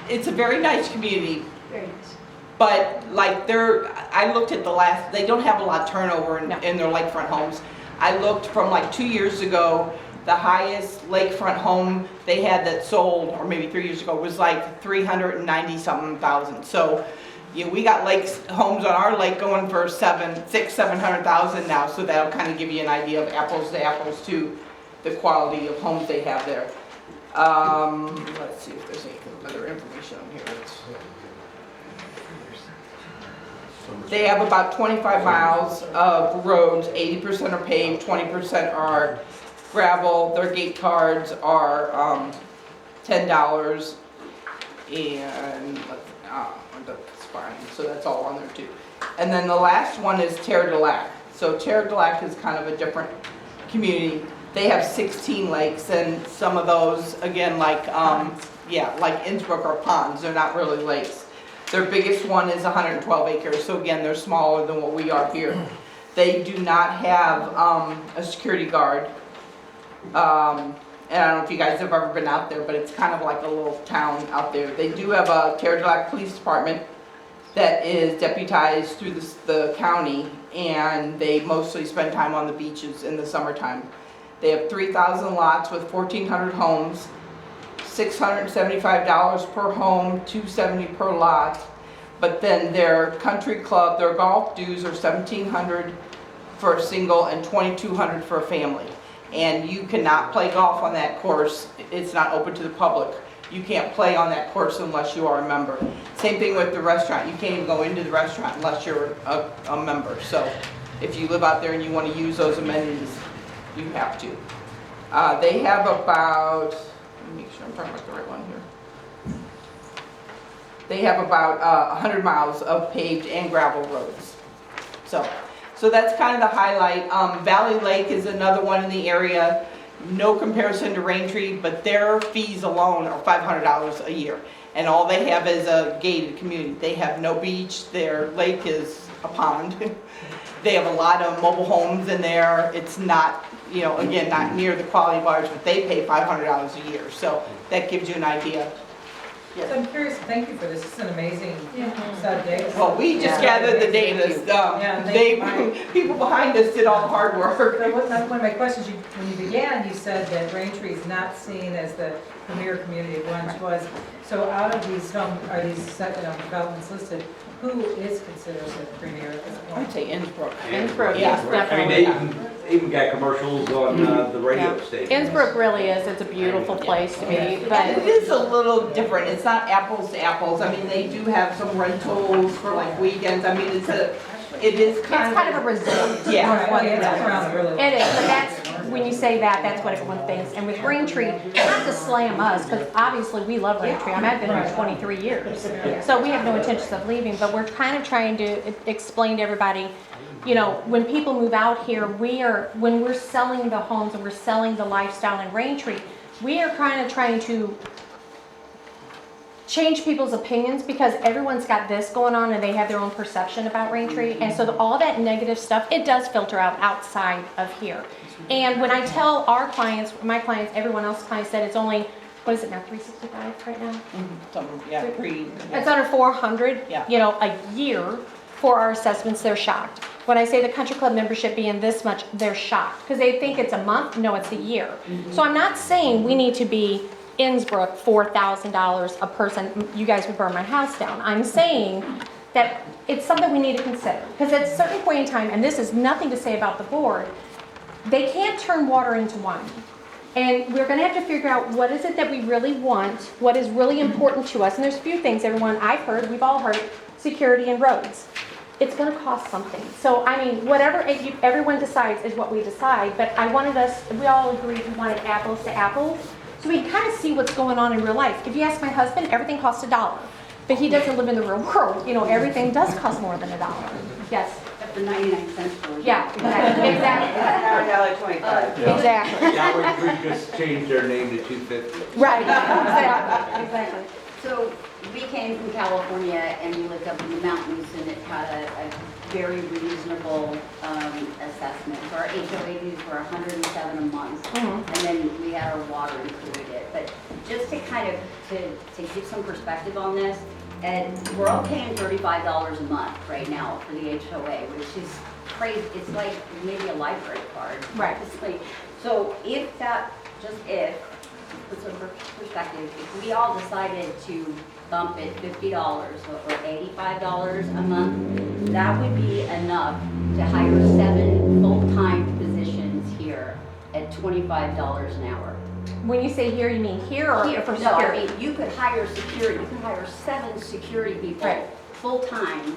it's a very nice community, Very nice. but like I looked at they don't have a lot of turnover in their lakefront homes. I looked from like 2 years ago, the highest lakefront home they had that sold, or maybe 3 years ago, was like 390-something thousand. So, we got homes on our lake going for 700,000 now, so that'll kind of give you an idea of apples to apples to the quality of homes they have there. Let's see if there's any other information on here. They have about 25 miles of roads, 80% are paved, 20% are gravel. Their gate cards are $10, and that's fine, so that's all on there too. And then the last one is Terre de Lac. So Terre de Lac is kind of a different community. They have 16 lakes, and some of those, again, like Innsbruck are ponds. They're not really lakes. Their biggest one is 112 acres, so again, they're smaller than what we are here. They do not have a security guard. And I don't know if you guys have ever been out there, but it's kind of like a little town out there. They do have a Terre de Lac Police Department, that is deputized through the county, and they mostly spend time on the beaches in the summertime. They have 3,000 lots with 1,400 homes, $675 per home, $270 per lot. But then their country club, their golf dues are $1,700 for a single and $2,200 for a family. And you cannot play golf on that course. It's not open to the public. You can't play on that course unless you are a member. Same thing with the restaurant. You can't even go into the restaurant unless you're a member. So if you live out there and you want to use those amenities, you have to. They have about, let me make sure I'm talking about the right one here. They have about 100 miles of paved and gravel roads. So that's kind of the highlight. Valley Lake is another one in the area. No comparison to Raintree, but their fees alone are $500 a year. And all they have is a gated community. They have no beach. Their lake is a pond. They have a lot of mobile homes in there. It's not, you know, again, not near the quality of ours, but they pay $500 a year. So that gives you an idea. So I'm curious, thank you for this, it's an amazing set of data. Well, we just gathered the data. People behind us did all the hard work. So one of my questions, when you began, you said that Raintree is not seen as the premier community it once was. So out of these developments listed, who is considered the premier at this point? I'd say Innsbrook. Innsbrook, Yeah. yes, I mean, definitely. they even got commercials on the radio station. Innsbrook really is, it's a beautiful place to be, And but it is a little different. It's not apples to apples. I mean, they do have some rentals for like weekends. I mean, it is it's kind of a resort. Yeah. All right, okay, that's around really well. It is, but that's, when you say that, that's what everyone thinks. And with Raintree, not to slam us, because obviously we love Raintree. I mean, I've been here 23 years. So we have no intentions of leaving, but we're kind of trying to explain to everybody, you know, when people move out here, when we're selling the homes and we're selling the lifestyle in Raintree, we are kind of trying to change people's opinions because everyone's got this going on and they have their own perception about Raintree. And so all that negative stuff, it does filter out outside of here. And when I tell our clients, my clients, everyone else's clients that it's only, what is it now, 365 right now? It's under 400, you know, a year for our assessments, they're shocked. When I say the country club membership being this much, they're shocked because they think it's a month. No, it's a year. So I'm not saying we need to be Innsbrook, $4,000 a person. You guys would burn my house down. I'm saying that it's something we need to consider because at a certain point in time, and this is nothing to say about the board, they can't turn water into wine. And we're going to have to figure out what is it that we really want, what is really important to us. And there's a few things, everyone, I've heard, we've all heard, security and roads. It's going to cost something. So, I mean, whatever everyone decides is what we decide. But I wanted us, we all agreed we wanted apples to apples. So we can kind of see what's going on in real life. If you ask my husband, everything costs $1. But he doesn't live in the real world. You know, everything does cost more than $1. Yes? The 99-cent store. Yeah, exactly. Exactly. Raintree just changed their name to 250. Right, exactly. So we came from California and we lived up in the mountains and it had a very reasonable assessment. So our HOA dues were $107 a month, and then we had our water included. But just to kind of to give some perspective on this, and we're all paying $35 a month right now for the HOA, which is crazy. It's like maybe a library card. Right. It's like, so if that, just if, put some perspective, if we all decided to bump it $50 or $85 a month, that would be enough to hire 7 full-time positions here at $25 an hour. When you say here, you mean here or Here, for no, security? I mean, you could hire security, you can hire 7 security people, full-time.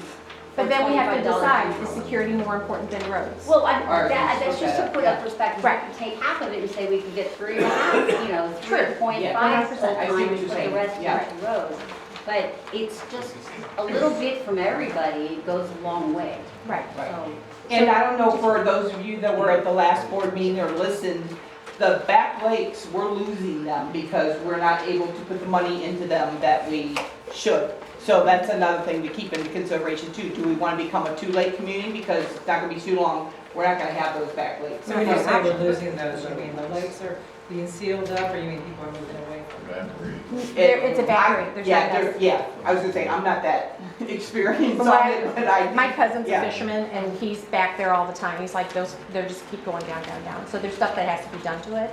But then we have to decide, is security more important than roads? Well, that's just to put up perspective. Right. We can take half of it and say we could get 3.5, you know, 3.5 full-time and put the rest into roads. But it's just a little bit from everybody goes a long way. Right. So, And I don't know, for those of you that were at the last board meeting or listened, the back lakes, we're losing them because we're not able to put the money into them that we should. So that's another thing to keep into consideration too. Do we want to become a 2-lake community? Because it's not going to be too long we're not gonna have those back lakes. So when you say we're losing those, you mean the lakes are being sealed up, or you mean people are moving away from them? It's evaporating. There's not enough. Yeah, I was gonna say, I'm not that experienced From on what it, but I. My cousin's a Yeah. fisherman, and he's back there all the time. He's like, they just keep going down, down, down. So there's stuff that has to be done to it.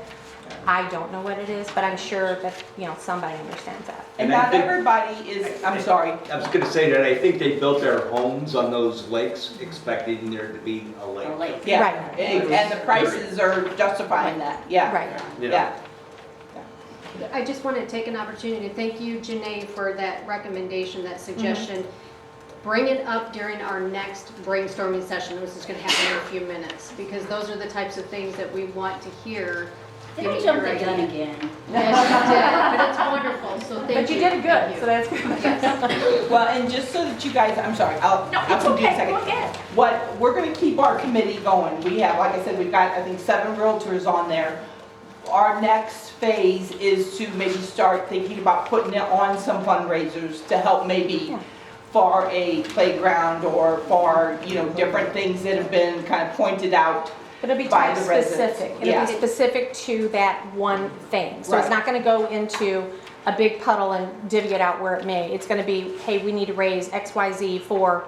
I don't know what it is, but I'm sure that, somebody understands that. And And I not think- everybody is, I'm sorry, I was gonna say that I think they built their homes on those lakes expecting there to be a lake. Or like, yeah. Right. And the prices are justifying that, yeah. Right. Yeah. I just want to take an opportunity to thank you, Janae, for that recommendation, that suggestion. Bring it up during our next brainstorming session, which is going to happen in a few minutes, because those are the types of things that we want to hear. Did I Give jump your the gun idea. again? Yes, you did, but it's wonderful, so thank you. But you did good, Thank you. so that's good. Well, and just so that you guys, I'm sorry, I'll No, it's come to you in a okay, second. go ahead. What, we're gonna keep our committee going. We have, like I said, we've got, I think, 7 realtors on there. Our next phase is to maybe start thinking about putting it on some fundraisers to help maybe for a playground or for, different things that have been kind of pointed out. But it'll be By type the residents. specific. It'll Yeah. be specific to that one thing. So it's Right. not gonna go into a big puddle and divvy it out where it may. It's gonna be, hey, we need to raise XYZ for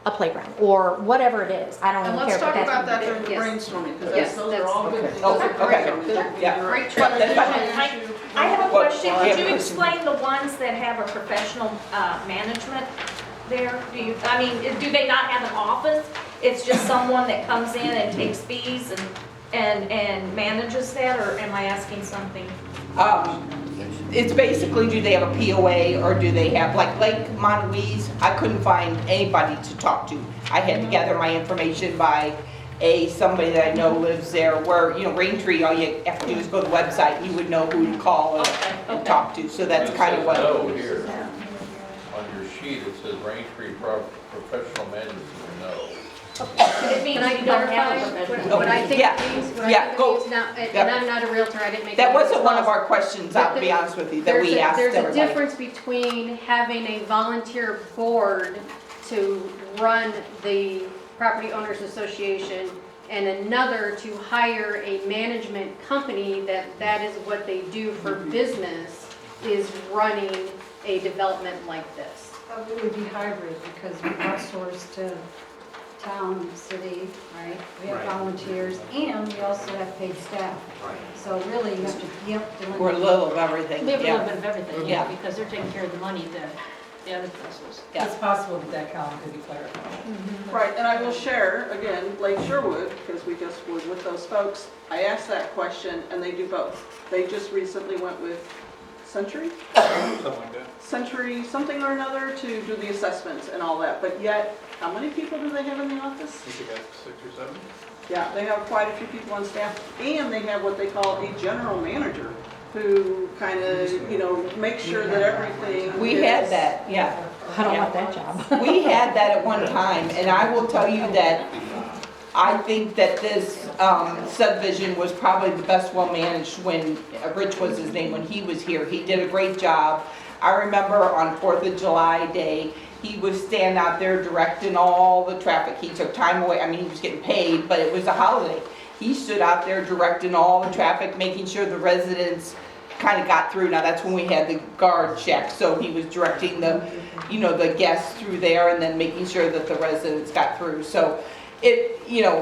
a playground, or whatever it is. I don't And care. let's but talk that's about what that it during the Yes. brainstorming, because Yes, those are that's- all good. Oh, those are great. okay. Those are- Yeah. Great Well, that's fine. I have a What- question. yeah, Could you question. explain the ones that have a professional management there? Do they not have an office? It's just someone that comes in and takes fees and manages that, or am I asking something? It's basically, do they have a POA or do they have, like Lake Monteluise, I couldn't find anybody to talk to. I had to gather my information by somebody that I know lives there, where, Raintree, all you have to do is go to the website, and you would know who to call and talk to, so that's kind of what. No, here, on your sheet, it says Raintree Professional Management, no. It means Can I you don't have a clarify professional. what I think Yeah. it means? What I Yeah, think it go. means now, Yeah. and I'm not a realtor, I didn't make. That any wasn't one of calls. our questions, I'll be honest with you, that There's we a- asked everybody. There's a difference between having a volunteer board to run the Property Owners Association and another to hire a management company that is what they do for business, is running a development like this. It would be hybrid because we outsource to town, city, right? We have volunteers and we also have paid staff. So really you have to, We're a little of everything, We have a little yeah. bit of everything, Yeah. yeah, because they're taking care of the money, the other places. Yeah. It's possible that that column could be clarified. Right, and I will share, again, Lake Sherwood, because we just were with those folks, I asked that question, and they do both. They just recently went with Century? Something like that. Century something or another to do the assessments and all that, but yet, how many people do they have in the office? I think we got 6 or 7. Yeah, they have quite a few people on staff, and they have what they call a general manager, who kind of, makes sure that everything We is- had that, yeah. I don't Yeah. want that job. We had that at one time, and I will tell you that I think that this subdivision was probably the best well-managed when, Rich was his name, when he was here. He did a great job. I remember on 4th of July day, he was standing out there directing all the traffic. He took time away, he was getting paid, but it was a holiday. He stood out there directing all the traffic, making sure the residents kind of got through. Now, that's when we had the guard check, so he was directing the guests through there and then making sure that the residents got through. So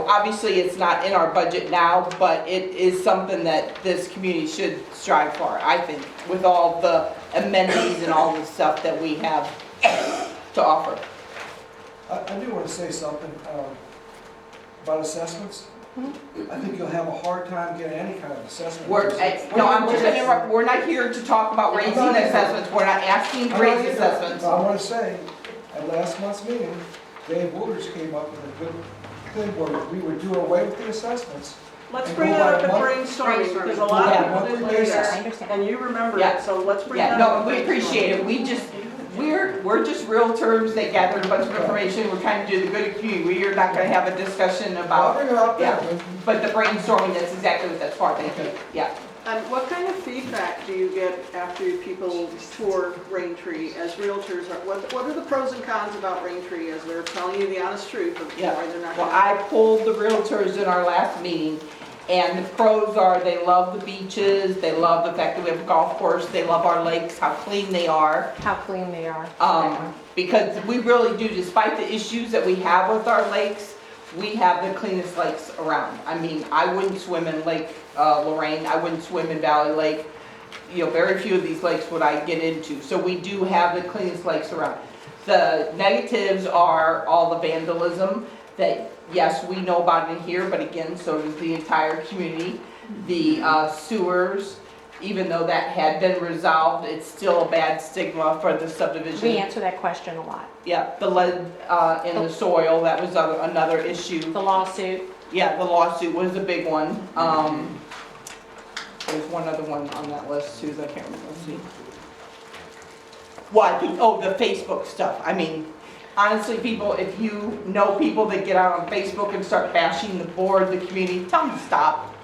obviously it's not in our budget now, but it is something that this community should strive for, I think, with all the amenities and all the stuff that we have to offer. I do want to say something about assessments. I think you'll have a hard time getting any kind of assessment. I'm just gonna interrupt, we're not here to talk about raising assessments, we're not asking to raise assessments. I want to say, at last month's meeting, Dave Wooters came up with a good thing where we would do away with the assessments. Let's and bring go that by up at month- brainstorming, because a lot of people didn't do I that, understand. and you remember Yeah. it, so let's bring Yeah, that up. no, we appreciate it, we're just realtors that gathered a bunch of information, we're trying to do the good of the community. We are not gonna have a discussion I'll about, bring it up yeah, then. but the brainstorming, that's exactly what that's for, thank you, yeah. And what kind of feedback do you get after people tour Raintree as realtors? What are the pros and cons about Raintree as they're telling you the honest truth of Yeah. why they're not? Well, I polled the realtors in our last meeting, and the pros are they love the beaches, they love the fact that we have a golf course, they love our lakes, how clean they are. How clean they are. Because we really do, despite the issues that we have with our lakes, we have the cleanest lakes around. I mean, I wouldn't swim in Lake Lorraine, I wouldn't swim in Valley Lake. You know, very few of these lakes would I get into. So we do have the cleanest lakes around. The negatives are all the vandalism that, yes, we know about it here, but again, so does the entire community. The sewers, even though that had been resolved, it's still a bad stigma for the subdivision. We answer that question a lot. Yeah, the lead in the soil, that was another issue. The lawsuit. Yeah, the lawsuit was a big one. There's one other one on that list too, that I can't remember, let's see. Well, I think, the Facebook stuff. I mean, honestly, people, if you know people that get out on Facebook and start bashing the board, the community, tell them to stop.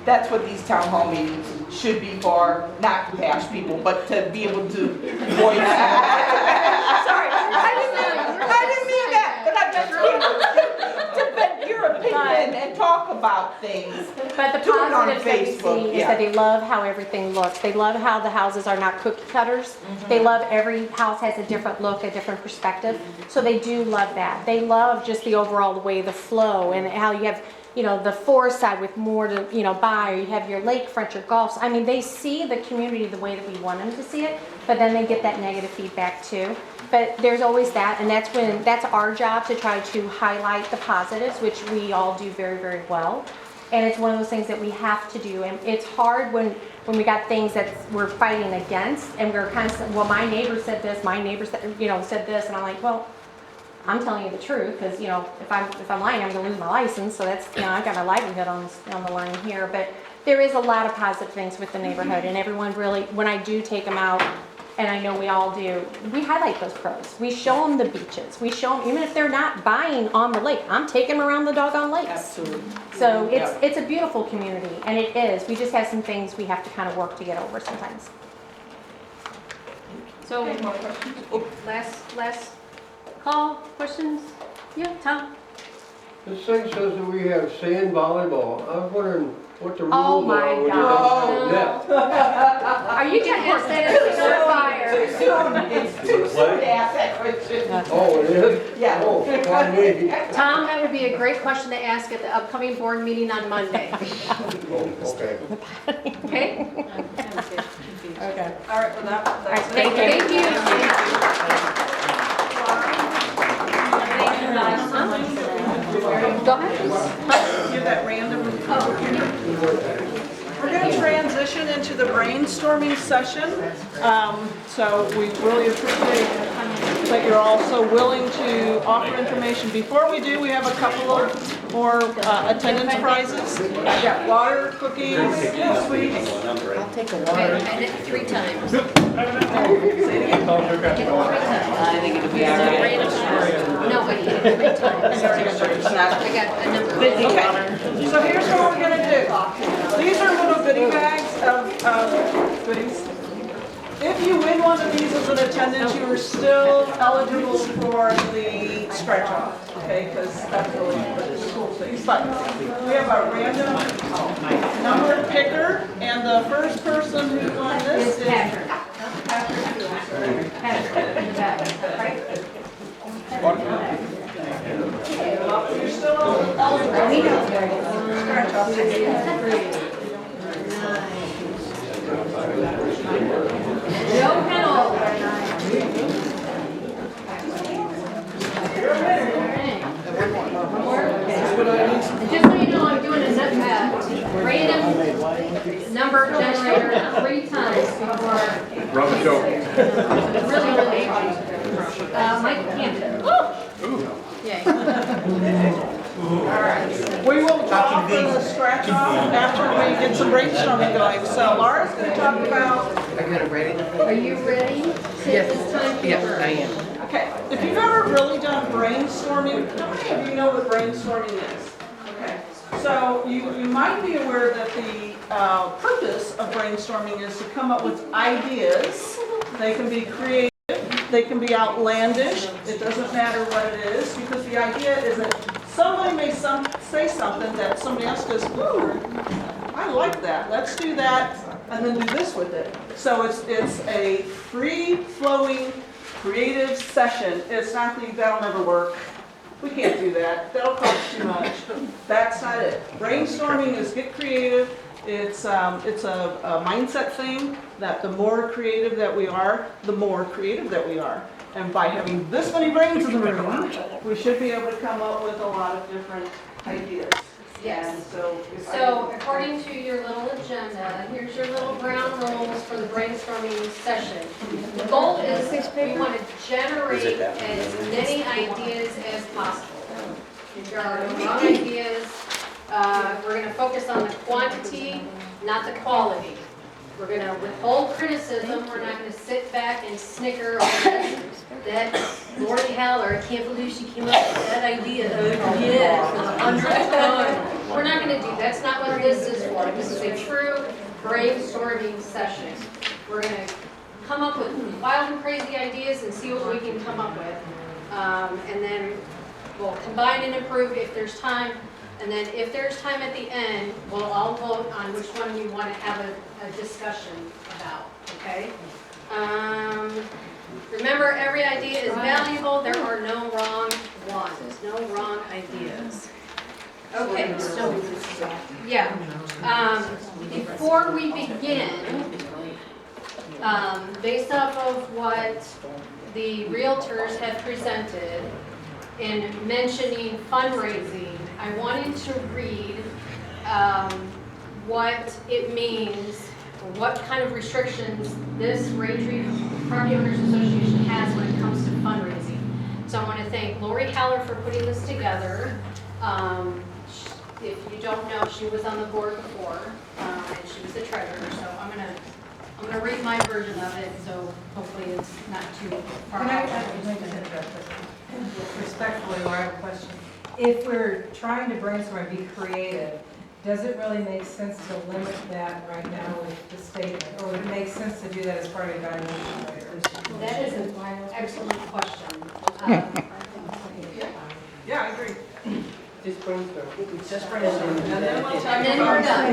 That's what these town hall meetings should be for, not to bash people, but to be able to voice. Sorry, I didn't mean that, but I meant to be able to vent your opinion and talk about things. But the Do it on positives that we Facebook, see is yeah. that they love how everything looks. They love how the houses are not cookie cutters. They love every house has a different look, a different perspective. So they do love that. They love just the overall way, the flow, and how you have, you know, the forest side with more to, you know, buy, or you have your lakefront, your golfs. I mean, they see the community the way that we want them to see it, but then they get that negative feedback too. But there's always that, and that's our job to try to highlight the positives, which we all do very, very well. And it's one of those things that we have to do. And it's hard when we got things that we're fighting against, and we're constantly, well, my neighbor said this, my neighbor said, said this, and I'm like, well, I'm telling you the truth, because, you know, if I'm lying, I'm gonna lose my license, so that's, you know, I've got my livelihood on the line here. But there is a lot of positive things with the neighborhood, and everyone really, when I do take them out, and I know we all do, we highlight those pros. We show them the beaches. We show them, even if they're not buying on the lake, I'm taking them around the doggone lakes. Absolutely. So it's a beautiful community, and it is. We just have some things we have to kind of work to get over sometimes. So, last call, questions? Yeah, Tom? This thing says that we have sand volleyball. I was wondering what the rules Oh are my when gosh. you're out Are you trying to ask that as a fire? Too soon, it's too soon to ask that question. Oh, it is? Yeah. Oh, pardon me. Tom, that would be a great question to ask at the upcoming board meeting on Monday. Oh, okay. Okay? Okay. All right, well, All right, that's. thank you. Go ahead. Give that random. We're going to transition into the brainstorming session. So we really appreciate that you're all so willing to offer information. Before we do, we have a couple of more attendance prizes. We've got water, cookies, sweets. I'll take a water. And it 3 times. I think it'll be all right. No, I hit it 3 times. I got a number. Okay, so here's what we're gonna do. These are little goodie bags of goodies. If you win one of these as an attendant, you are still eligible for the scratch off, okay? Because that's really the cool thing. But we have a random number picker, and the first person who won this is Patrick. You're still eligible. Scratch off. Joe Kennel. Just so you know, I'm doing a random number generator 3 times before. Run the show. Really, Mike Hampton. Yay. We will talk for the scratch off after we get some brainstorming going. So Laura's going to talk about. I got it ready. Are you ready? Yes. It's time for Yes, your- I am. Okay, if you've ever really done brainstorming, how many of you know what brainstorming is? Okay, So you might be aware that the purpose of brainstorming is to come up with ideas. They can be creative, they can be outlandish, it doesn't matter what it is, because the idea is that somebody may say something that somebody else goes, ooh, I like that, let's do that, and then do this with it. So it's a free-flowing, creative session. It's not that'll never work. We can't do that. That'll cost too much. That's not it. Brainstorming is get creative. It's a mindset thing that the more creative that we are, the more creative that we are. And by having this many brains in the room, we should be able to come up with a lot of different ideas. Yes. And so according to your little agenda, here's your little ground rules for the brainstorming session. The goal is we want to generate as many ideas as possible. If there are no wrong ideas, we're going to focus on the quantity, not the quality. We're going to withhold criticism. We're not going to sit back and snicker over that Lori Heller, I can't believe she came up with that idea. Yes, 100 times. We're not going to do, that's not what this is for. This is a true brainstorming session. We're going to come up with wild and crazy ideas and see what we can come up with. And then we'll combine and improve if there's time. And then if there's time at the end, we'll all vote on which one we want to have a discussion about, okay? Remember, every idea is valuable. There are no wrong ones, no wrong ideas. Okay, so, yeah. Before we begin, based off of what the realtors have presented in mentioning fundraising, I wanted to read what it means, or what kind of restrictions this Raintree Property Owners Association has when it comes to fundraising. So I want to thank Lori Heller for putting this together. If you don't know, she was on the board before, and she was the treasurer. So I'm gonna read my version of it. So hopefully it's not too far Can I off. respectfully, Laura, I have a question. If we're trying to brainstorm and be creative, does it really make sense to limit that right now with the statement? Or would it make sense to do that as part of the evaluation later? That is an excellent question. Yeah, I agree. Just brainstorm. Just brainstorm. And then we'll talk And then we're about done.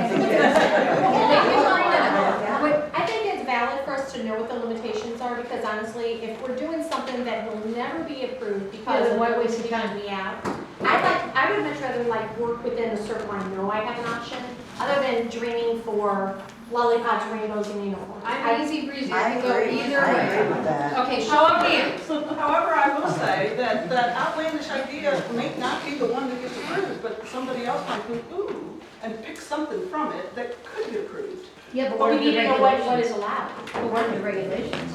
I think it's valid for us to know what the limitations are, because honestly, if we're doing something that will never be approved because of what waste of time we have, I would much rather work within a circle I know I have an option, other than dreaming for lollipops, rainbows, and unicorns. I'm easy breezy. I I can go agree. either I way. agree with that. Okay, show of hands. However, I will say that outlandish idea may not be the one that gets approved, but somebody else might go, ooh, and pick something from it that could be approved. Yeah, but we need to know what is allowed. What are the regulations?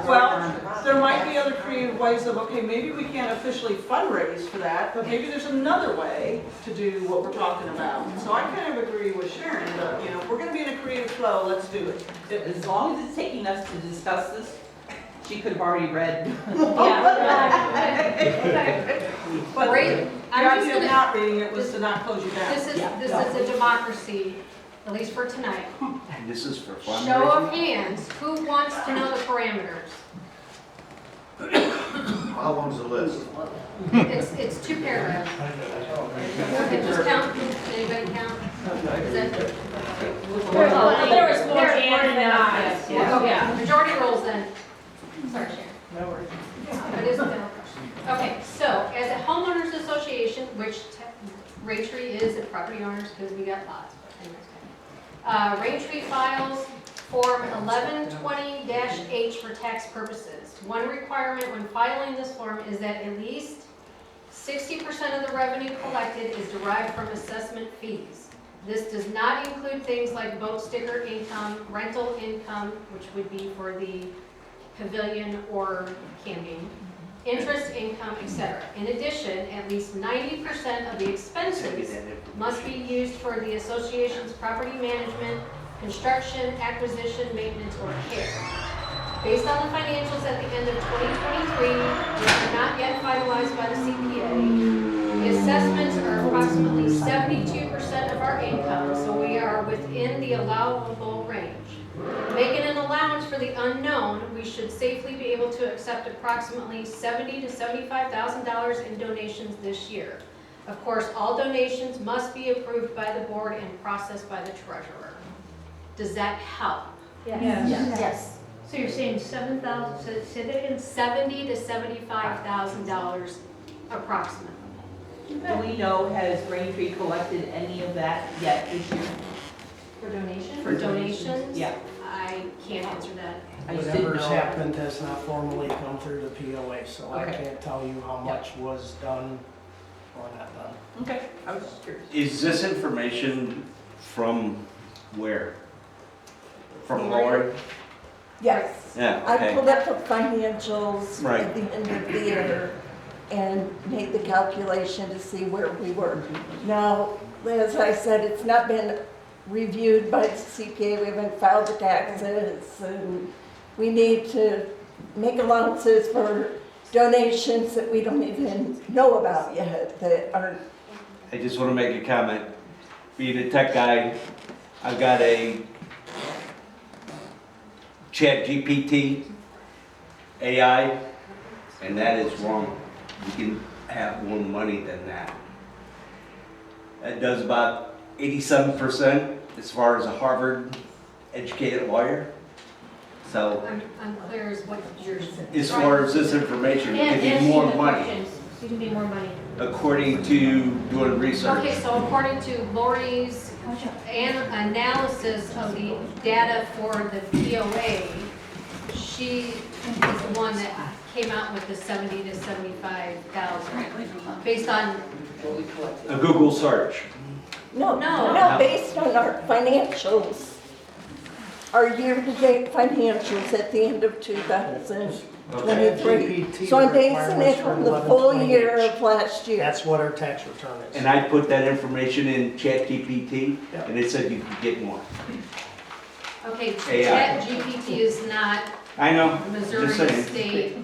Well, there might be other creative ways of, okay, maybe we can't officially fundraise for that, but maybe there's another way to do what we're talking about. So I kind of agree with Sharon, that, if we're gonna be in a creative flow, let's do it. As long as it's taking us to discuss this, she could have already read. But the I'm just idea of gonna- not reading it was to not close you down. This is a democracy, at least for tonight. This is for fun. Show of hands, who wants to know the parameters? How long's the list? It's 2 paragraphs. Okay, just count, anybody count? Is that? There was more hands than eyes. Yeah, majority rules then. Sorry, Sharon. No worries. But it is a general question. Okay, so as a homeowners association, which Raintree is at property owners because we got lots, but anyways. Raintree files Form 1120-H for tax purposes. One requirement when filing this form is that at least 60% of the revenue collected is derived from assessment fees. This does not include things like boat sticker income, rental income, which would be for the pavilion or camping, interest income, etc. In addition, at least 90% of the expenses must be used for the association's property management, construction, acquisition, maintenance, or care. Based on the financials at the end of 2023, which are not yet finalized by the CPA, the assessments are approximately 72% within the allowable range. Making an allowance for the unknown, we should safely be able to accept approximately $70,000 to $75,000 in donations this year. Of course, all donations must be approved by the board and processed by the treasurer. Does that help? Yes. So you're saying 7,000, say that again? $70,000 to $75,000 approximately. Do we know, has Raintree collected any of that yet this year? For donations? For donations? Yeah. I can't answer that. I just didn't Whatever's know. happened has not formally come through the POA, so I Okay. can't tell you how much was done or not done. Okay, I was just curious. Is this information from where? From Lori? Yes. Yeah, I okay. pulled up the financials Right. at the end of the year and made the calculation to see where we were. Now, as I said, it's not been reviewed by the CPA, we haven't filed the taxes, and we need to make allowances for donations that we don't even know about yet, that aren't. I just want to make a comment. Being a tech guy, I've got a ChatGPT AI, and that is wrong. You can have more money than that. It does about 87% as far as a Harvard educated lawyer. So I'm unclear as what you're saying. as far as this information, it can be more money You can be more money. according to doing research. Okay, so according to Lori's analysis of the data for the POA, she is the one that came out with the 70 to 75,000 based on. A Google search. No, No. not based on our financials. Our year-to-date financials at the end of 2023. GPT So I'm basing requirements it for from the full year 11/28. of last year. That's what our tax return is. And I put that information in ChatGPT, Yep. and it said you could get more. Okay, AI. ChatGPT is not I know, Missouri just saying. state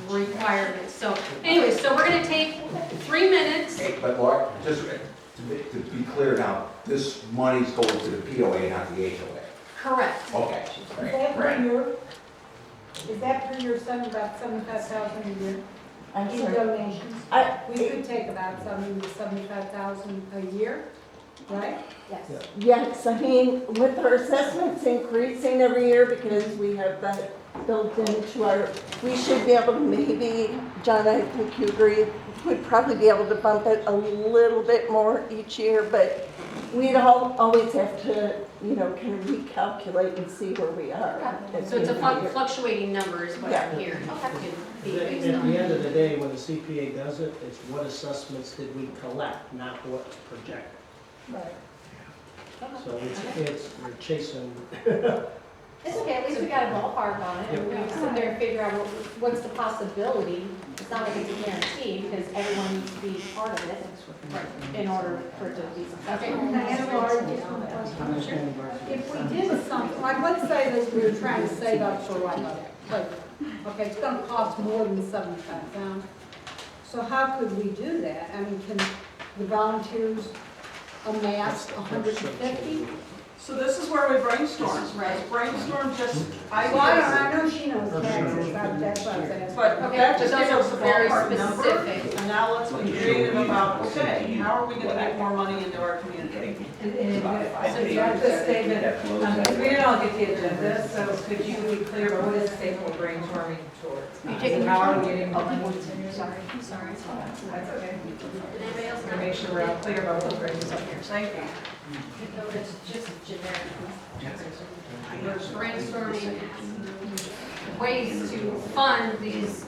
requirements. So anyway, so we're gonna take 3 minutes. Hey, but Laura, just to be clear now, this money's going to the POA, not the HOA. Correct. Okay. Is that per year, about 75,000 a year? I'm In sorry. donations? I- We could take about 70 to 75,000 a year, right? Yes. Yes, I mean, with our assessments increasing every year because we have that built into our, we should be able to maybe, John, I think you agree, we'd probably be able to bump it a little bit more each year, but we'd always have to, kind of recalculate and see where we are. So it's a fluctuating number is what I'm hearing. At the end of the day, when the CPA does it, it's what assessments did we collect, not what's projected. Right. So it's, we're chasing. It's okay, at least we got a ballpark on it, and we can sit there and figure out what's the possibility. It's not like it's a guarantee, because everyone needs to be part of it in order for it to be successful. If we did something, like let's say that we were trying to save up for like, okay, it's gonna cost more than 75,000. So how could we do that? I mean, can the volunteers amass 150? So this is where we brainstorm. Right. Brainstorm just I know she knows taxes, that's what I'm saying. But Okay, that just those gives are us a very ballpark number. specific. And now let's be creative about, okay, how are we gonna get more money into our community? So that's a statement, we didn't all get the agenda, so could you be clear about what is statement we're brainstorming towards? You taking How are your we turn? getting? Okay. Sorry, I'm sorry. That's okay. Did anybody else? To make sure we're all clear about what we're brainstorming. Thank you. No, it's just generic. We're brainstorming ways to fund these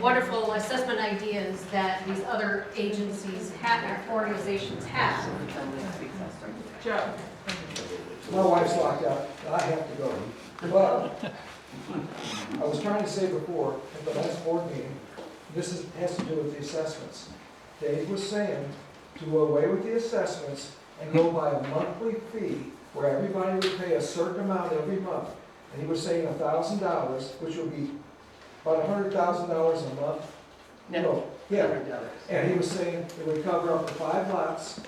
wonderful assessment ideas that these other agencies have, organizations have. Joe? My wife's locked out, and I have to go. But I was trying to say before, at the last board meeting, has to do with the assessments. Dave was saying to go away with the assessments and go by a monthly fee where everybody would pay a certain amount every month. And he was saying $1,000, which would be about $100,000 a month. No, Yeah, and he was saying it would cover up to 5 lots,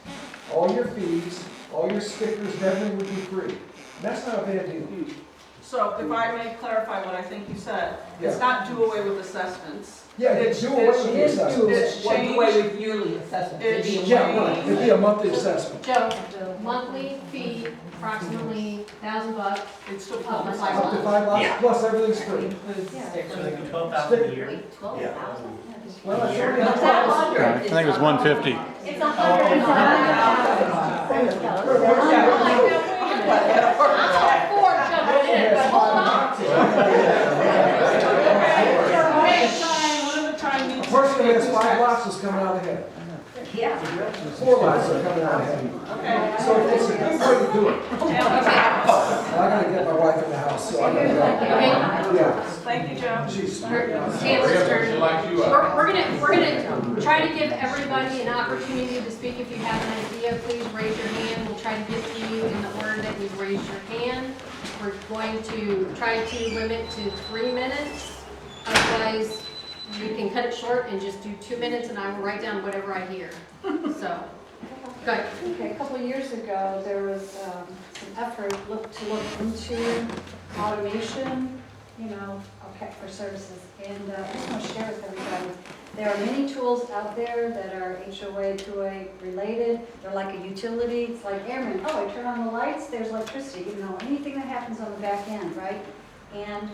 all your fees, all your stickers, and everything would be free. That's not a bad deal. So if I may clarify what I think you said, it's Yeah. not do away with assessments. Yeah, It's- do away with the it's- assessments. It's What changed. way with yearly assessments? It'd be a Yeah, right, monthly. it'd be a monthly assessment. Joe, monthly fee, approximately $1,000. It's still Up to 5 Up to lots. 5 lots, plus everything's free. Includes stickers. like 12,000 a year? Yeah. Well, that's already What's that, 100? I think it was 150. It's 100. One at a time A needs person to who be has 5 lots is coming out ahead. Yeah. 4 lots are coming out ahead. Okay. So it's a good way to do it. Well, I gotta get my wife in the house, so I gotta go. Yeah. Thank you, Joe. She's. Taylor's turn. We're gonna try to give everybody an opportunity to speak. If you have an idea, please raise your hand. We'll try to get to you in the order that you've raised your hand. We're going to try to limit to 3 minutes. Otherwise, you can cut it short and just do 2 minutes, and I will write down whatever I hear. So, good. Okay, a couple of years ago, there was some effort to look into automation, for services. And I just want to share with everybody, there are many tools out there that are HOA, 2A related. They're like a utility. It's like airmen. Oh, I turn on the lights, there's electricity. Anything that happens on the back end, right? And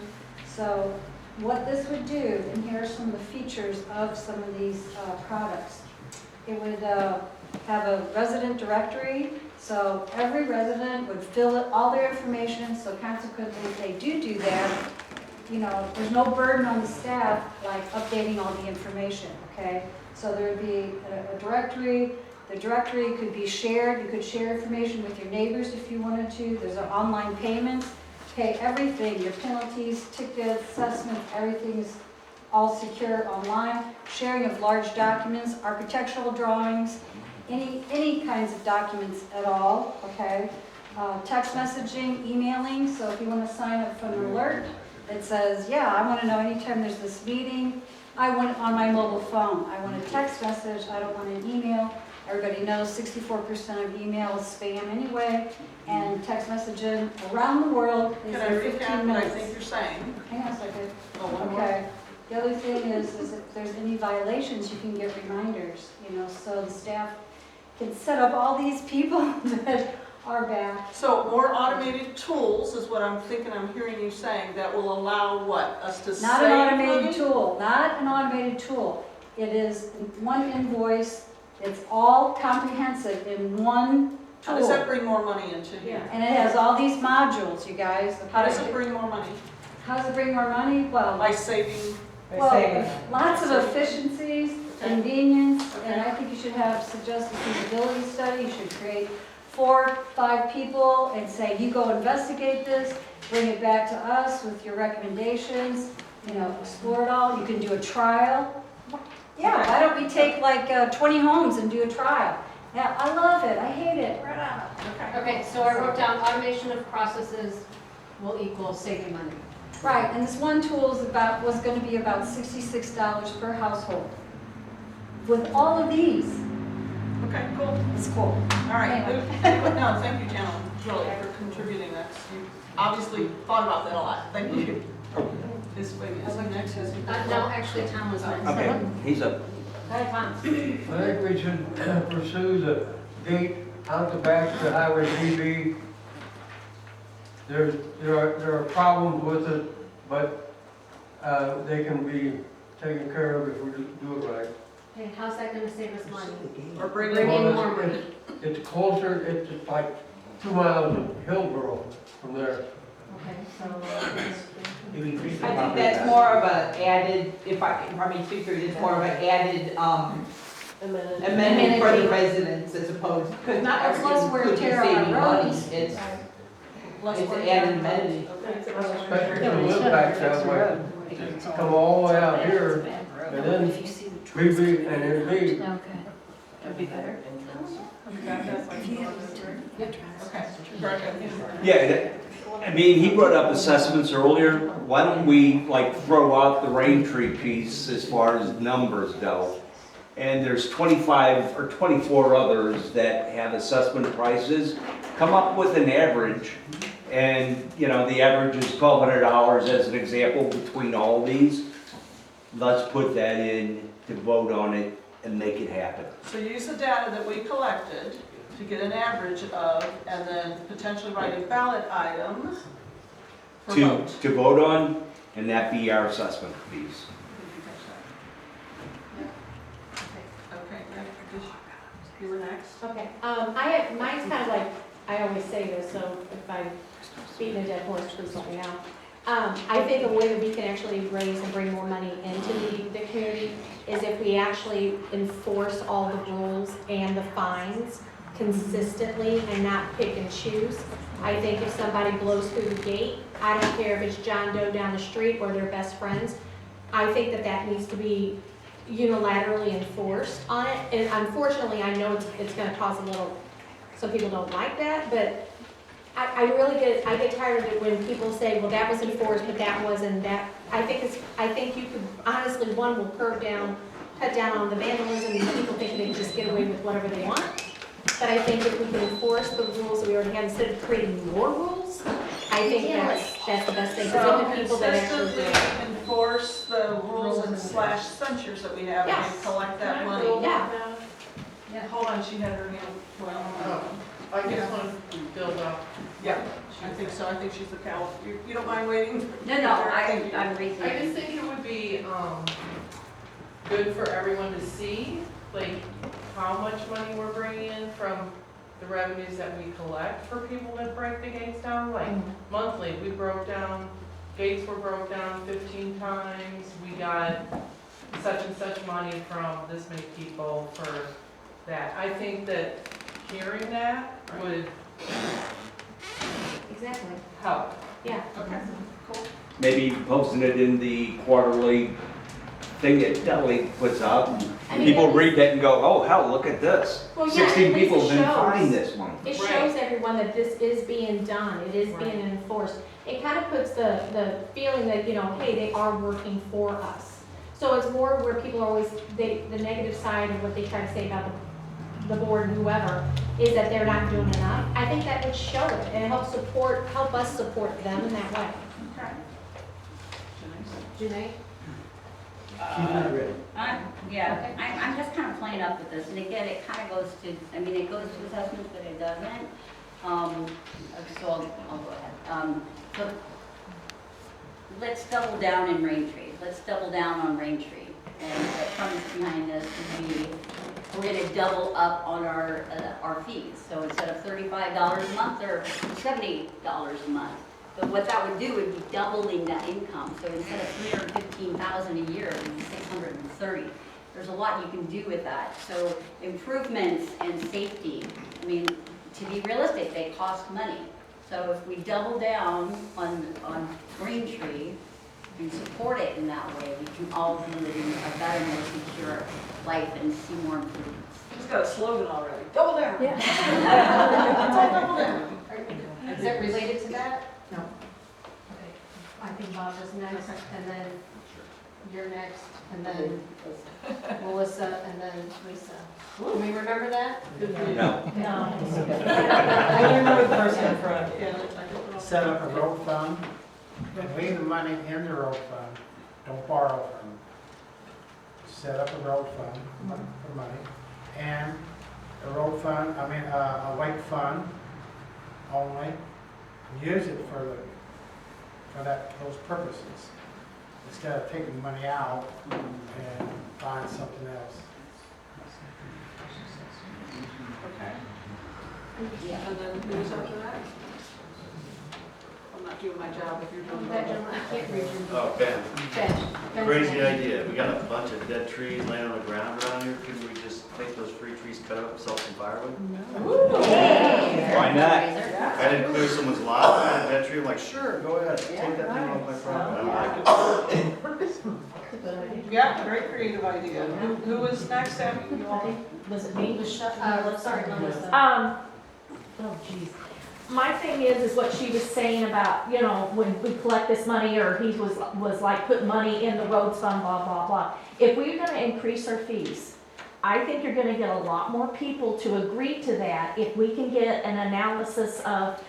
so what this would do, and here are some of the features of some of these products. It would have a resident directory, so every resident would fill in all their information, so consequently, if they do that, there's no burden on the staff like updating all the information, okay? So there would be a directory. The directory could be shared. You could share information with your neighbors if you wanted to. There's an online payments. Pay everything, your penalties, tickets, assessments, everything's all secure online. Sharing of large documents, architectural drawings, any kinds of documents at all, okay? Text messaging, emailing, so if you want to sign up for an alert that says, yeah, I want to know anytime there's this meeting, I want it on my mobile phone. I want a text message, I don't want an email. Everybody knows 64% of email is spam anyway, and text messaging around the world is Can I in recap 15 what I minutes. think you're saying? Hang on a second. Oh, one more? Okay. The other thing is if there's any violations, you can get reminders, so the staff can set up all these people that are back. So more automated tools is what I'm thinking, I'm hearing you saying, that will allow what? Us to save Not an automated money? tool, not an automated tool. It is one invoice, it's all comprehensive in one How does that tool. bring more money into here? And it has all these modules, you guys. How does it bring more money? How does it bring more money? Well, By saving, lots of efficiencies, convenience, and I think you should have suggested feasibility study. You should create 4, 5 people and say, you go investigate this, bring it back to us with your recommendations, explore it all. You can do a trial. Yeah, why don't we take like 20 homes and do a trial? Yeah, I love it, I hate it. Okay, so I wrote down automation of processes will equal saving money. Right, and this one tool was going to be about $66 per household. With all of these, okay, cool. it's cool. All right, Anyway. no, thank you, Janet, really, for contributing that. You obviously thought about that a lot, thank you. This way, is it next? No, actually, Tom was next. Okay, he's up. Go ahead, Tom. I think we should pursue the gate out the back to Highway DB. There are problems with it, but they can be taken care of if we do it right. Hey, how's that gonna save us money? Or bring Bring in in more money. It's closer, it's like 2 miles of Hillsborough from there. Okay, so, I think that's more of an added, if I may speak for you, it's more of an added, amendment for the residents as opposed, because not It's less everything wear could and be tear on saving our money. roads. It's Less an work. added amenity. Especially if you live back that way. Come all the way out here and then BB and then B. That'd be better. Yeah, I mean, he brought up assessments earlier. Why don't we like throw out the Raintree piece as far as numbers go? and there's 25 or 24 others that have assessment prices, come up with an average. And, you know, the average is $1,200 as an example between all these. Let's put that in to vote on it and make it happen. So use the data that we collected to get an average of, and then potentially write a ballot item for vote. To vote on, and that be our assessment fees. Okay, you were next. Okay, mine's kind of like, I always say this, so if I'm beating a dead horse, please let me know. I think a way that we can actually raise and bring more money into the community is if we actually enforce all the rules and the fines consistently and not pick and choose. I think if somebody blows through the gate, I don't care if it's John Doe down the street or their best friends, I think that needs to be unilaterally enforced on it. And unfortunately, I know it's gonna cause a little, some people don't like that, but I get tired of it when people say, well, that was enforced, but that wasn't. That I think you could honestly, one will cut down on the vandalism, and people think they can just get away with whatever they want. But I think if we can enforce the rules that we already have instead of creating more rules, I think that's the best thing. So The people that actually do consistently it. enforce the rules and slash censures that we have and collect that money. Yeah. Hold on, she had her hand. Well, I just want to build up. yeah, I think so. I think she's the cow. You don't mind waiting? No, I'm raising. I just think it would be good for everyone to see, like, how much money we're bringing in from the revenues that we collect for people that break the gates down. Like, monthly, we broke down, gates were broke down 15 times. We got such and such money from this many people for that. I think that hearing that would Exactly. help. Yeah. Okay, cool. Maybe posting it in the quarterly thing that Deli puts out. I mean, People read that and go, oh, hell, look at this. Well, yeah, 16 at least people it have been shows. fined this month. It shows everyone that this is being done, it is being enforced. It kind of puts the feeling that, hey, they are working for us. So it's more where people are always, the negative side of what they try to say about the board and whoever, is that they're not doing enough. I think that would show it, and help us support them in that way. Okay. Janae? I'm just kind of playing up with this, and again, it kind of goes to, it goes to assessments, but it doesn't. So I'll go ahead. So let's double down in Raintree. Let's double down on Raintree. And the premise behind this would be, we're gonna double up on our fees. So instead of $35 a month, they're $70 a month. But what that would do would be doubling that income. So instead of $315,000 a year, it would be $630. There's a lot you can do with that. So improvements and safety, to be realistic, they cost money. So if we double down on Raintree and support it in that way, we can all be living a better, more secure life and see more improvements. She's got a slogan already. Double down. Yeah. It's all double down. Is it related to that? No. Okay. I think Bob is next, and then you're next, and then Melissa, and then Lisa. Can we remember that? No. No. I remember the person in front. Set up a road fund, and leave the money in the road fund, don't borrow from them. Set up a road fund for money, and a road fund, a white fund only, use it for those purposes, instead of taking money out and buying something else. Okay. And then who's after that? I'm not doing my job if you're doing That that. gentleman, I can't read your. Oh, Ben. Ben. Crazy idea. We got a bunch of dead trees laying on the ground around here. Couldn't we just take those free trees, cut up, sell some firewood? Why not? I didn't clear someone's lot, I had a dead tree. I'm like, sure, go ahead, take that thing off my property. I like it. Yeah, very creative idea. Who was next after you all? Was it me? Sorry, Melissa. Oh geez. My thing is what she was saying about, when we collect this money, or he was like putting money in the roads fund, blah, blah, blah. If we're gonna increase our fees, I think you're gonna get a lot more people to agree to that if we can get an analysis of,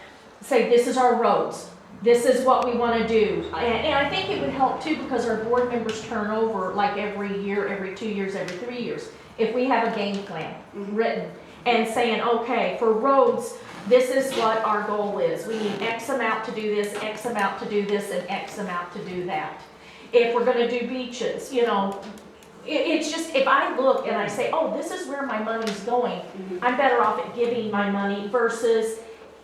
say, this is our roads, this is what we wanna do. And I think it would help too, because our board members turn over like every year, every 2 years, every 3 years. If we have a game plan written and saying, okay, for roads, this is what our goal is. We need X amount to do this, X amount to do this, and X amount to do that. If we're gonna do beaches, you know, it's just, if I look and I say, oh, this is where my money's going, I'm better off at giving my money versus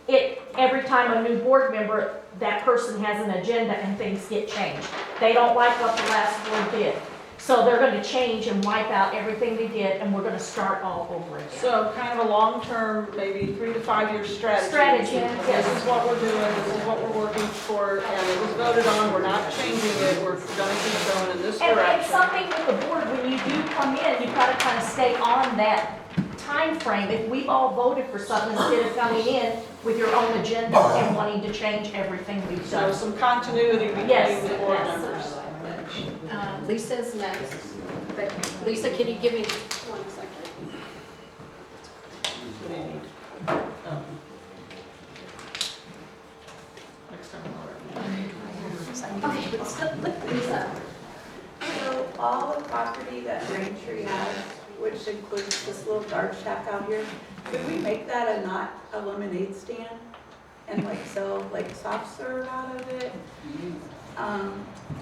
every time a new board member, that person has an agenda and things get changed. They don't like what the last board did. So they're gonna change and wipe out everything they did, and we're gonna start all over again. So kind of a long-term, maybe 3 to 5 year strategy. Strategy, This yes. is what we're doing, this is what we're working for, and it was voted on, we're not changing it, we're gonna keep going in this And direction. something with the board, when you do come in, you've gotta kind of stay on that time frame. If we've all voted for something, instead of coming in with your own agenda and wanting to change everything we've So done. some continuity between Yes, the board yes. members. Lisa's next. But Lisa, can you give me 1 second? What do you need? Oh. Next time I'll Okay, Lisa. So all the property that Raintree has, which includes this little dark shack out here, could we make that a lemonade stand? And like sell like soft serve out of it?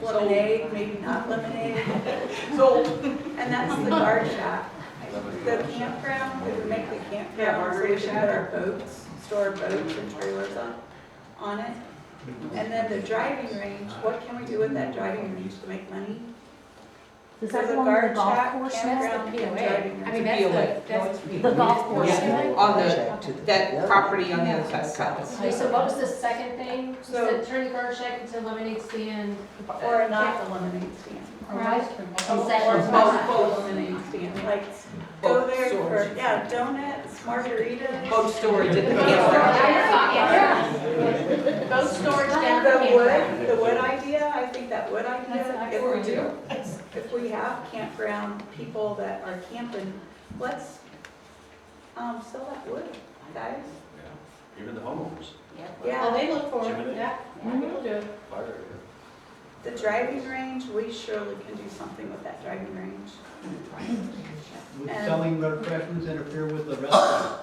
Lemonade, maybe not lemonade. Sold. And that's the guard shack. The campground, we would make the campground so we could put our boats, store boats and trailers on it. And then the driving range, what can we do with that driving range to make money? Does So that the belong to the guard golf shack, course now? campground, and driving I range. mean, that's The golf course. Yeah, on that property on the other side of Cutlass. Lisa, what was the second thing? You So- said turn the guard shack into lemonade stand. Or not the lemonade stand. Or what? Or Concessions. both lemonade stand, like, go Boat there storage. for, yeah, donuts, margaritas. Boat storage at the campground. Yeah. Boat storage down The the campground. wood, the wood idea, I think that wood idea, That's if we excellent. do, if we have campground people that are camping, let's, sell that wood, guys. Even the homeowners. Oh, Yeah, they look for it, Jiminy. yeah. People do. the driving range, we surely can do something with that driving range. Would And- selling refreshments interfere with the restaurant?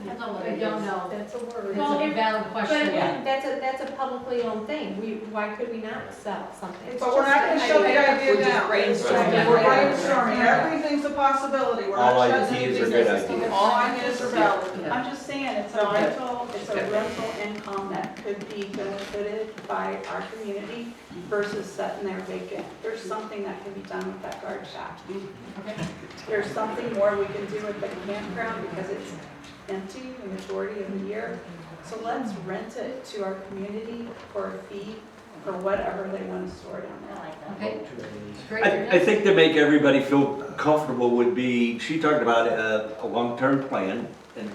I don't know. That's a word. It's a valid But question. again, that's a publicly owned thing. Why could we not sell something? But we're not gonna shut the idea We're just down. brainstorming. We're brainstorming, everything's a possibility, we're All not shutting ideas are anything good down. ideas. All ideas are valid. I'm just saying, it's a rental income that could be benefited by our community versus sitting there vacant. There's something that can be done with that guard shack. There's something more we can do with the campground because it's empty the majority of the year. So let's rent it to our community for a fee for whatever they want to store down there. Okay. Great. I think to make everybody feel comfortable would be, she talked about a long-term plan, and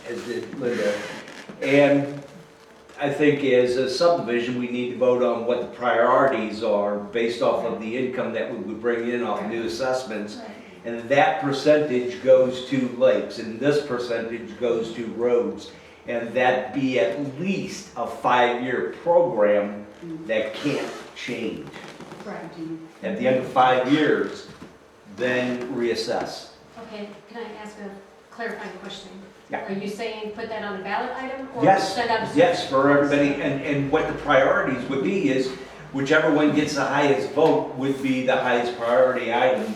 as did Linda. And I think as a subdivision, we need to vote on what the priorities are based off of the income that we would bring in off new assessments. And that percentage goes to lakes, and this percentage goes to roads. And that be at least a 5-year program that can't change. Right. At the end of 5 years, then reassess. Okay, can I ask a clarifying question? Yeah. Are you saying put that on a ballot item? Or Yes, send out a yes, for everybody, and what the priorities would be is, whichever one gets the highest vote would be the highest priority item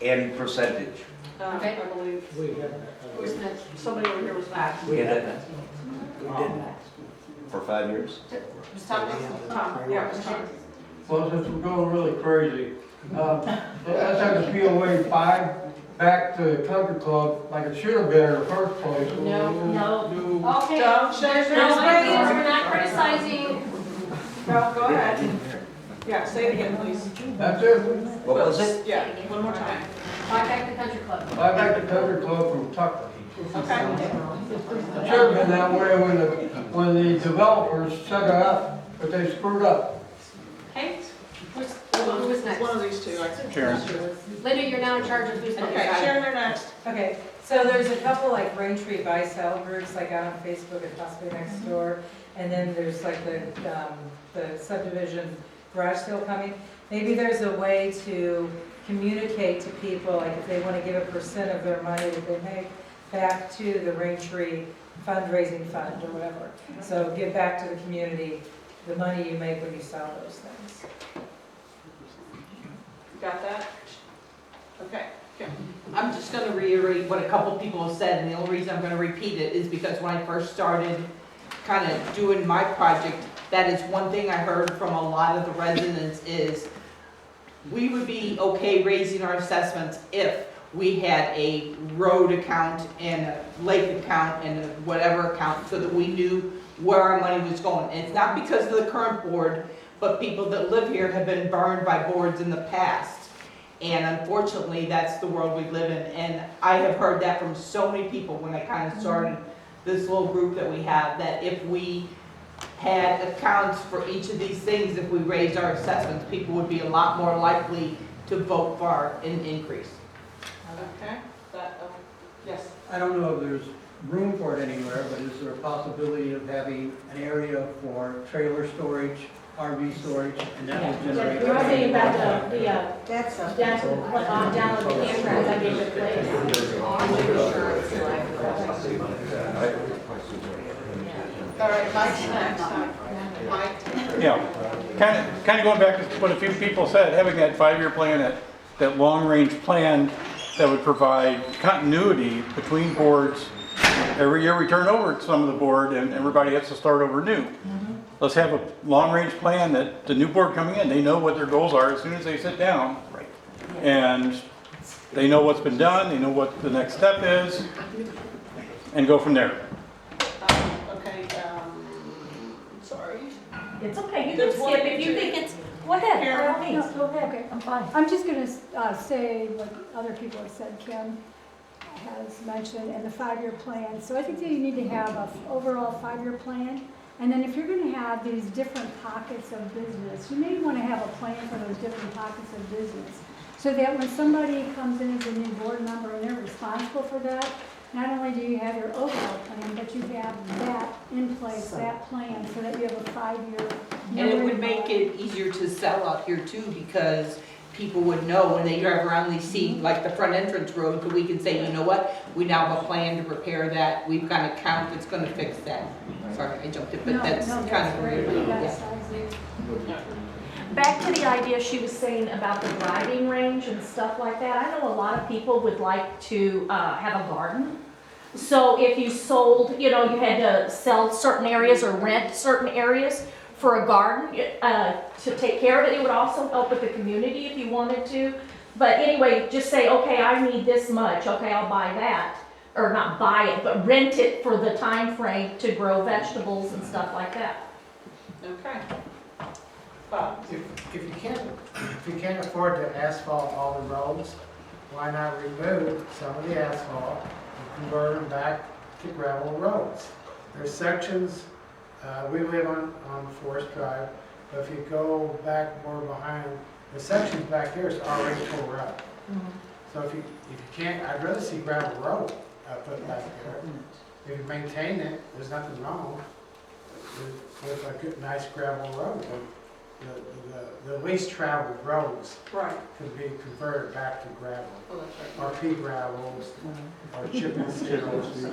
and percentage. Okay. I believe, Who's next? somebody over here was next. We did that. For 5 years. Was Tom next? Tom, Yeah, it was Tom. Well, since we're going really crazy, let's have the POA 5 back to Country Club like it should have been in the first place. No. Okay, Don't shake there's your no face. ways, we're not criticizing. Go ahead. Yeah, say it again, please. That's it. What was it? Yeah, one more time. Buy back the country club. 5 back to Country Club from Tucker. Okay. It should have been that way when the developers set it up, but they screwed up. Okay? We'll who was next? One of these two, I think. Sharon. Linda, you're now in charge of who's next. Okay, Sharon, you're next. Okay, so there's a couple like Raintree buy-sell groups, like out on Facebook and possibly next door. And then there's like the subdivision garage sale coming. Maybe there's a way to communicate to people, like if they want to give a % of their money that they make back to the Raintree fundraising fund or whatever. So give back to the community the money you make when you sell those things. Got that? Okay. I'm just gonna reiterate what a couple people have said, and the only reason I'm gonna repeat it is because when I first started kind of doing my project, that is one thing I heard from a lot of the residents is we would be okay raising our assessments if we had a road account and a lake account and a whatever account so that we knew where our money was going. And it's not because of the current board, but people that live here have been burned by boards in the past. And unfortunately, that's the world we live in. And I have heard that from so many people when I kind of started this little group that we have, that if we had accounts for each of these things, if we raised our assessments, people would be a lot more likely to vote for an increase. Okay, yes. I don't know if there's room for it anywhere, but is there a possibility of having an area for trailer storage, RV storage, and that would generate? You're saying about the That's down at the campground, that'd be a good place. All right, Mike's next. Mike? Yeah, kind of going back to what a few people said, having that 5-year plan, that long-range plan that would provide continuity between boards. Every year we turn over some of the board and everybody has to start over new. Let's have a long-range plan that the new board coming in, they know what their goals are as soon as they sit down. And they know what's been done, they know what the next step is, and go from there. Okay, sorry. It's okay, you There's can one skip if you think it's, go ahead, by all means, go ahead, Okay. I'm fine. I'm just gonna say what other people have said, Kim has mentioned, and the 5-year plan. So I think that you need to have an overall 5-year plan. And then if you're gonna have these different pockets of business, you may wanna have a plan for those different pockets of business. So that when somebody comes in as a new board member and they're responsible for that, not only do you have your overall plan, but you have that in place, that plan, so that you have a 5-year. And it would make it easier to sell out here too, because people would know when they drive around, they see like the front entrance road, but we can say, you know what? We now have a plan to repair that, we've got an account that's gonna fix that. Sorry, I jumped it, but that's kind of great. weird. That's Yeah. Back to the idea she was saying about the driving range and stuff like that, I know a lot of people would like to have a garden. So if you sold, you know, you had to sell certain areas or rent certain areas for a garden to take care of it. It would also help with the community if you wanted to. But anyway, just say, okay, I need this much, okay, I'll buy that. Or not buy it, but rent it for the time frame to grow vegetables and stuff like that. Okay. Bob? If you can't afford to asphalt all the roads, why not remove some of the asphalt and convert them back to gravel roads? There's sections, we live on Forest Drive, but if you go back more behind, the sections back here is already tore up. So if you can't, I'd rather see gravel road put back there. If you maintain it, there's nothing wrong with a good, nice gravel road. The least traveled roads could be converted back to gravel. Or pea gravels, or chip and seals.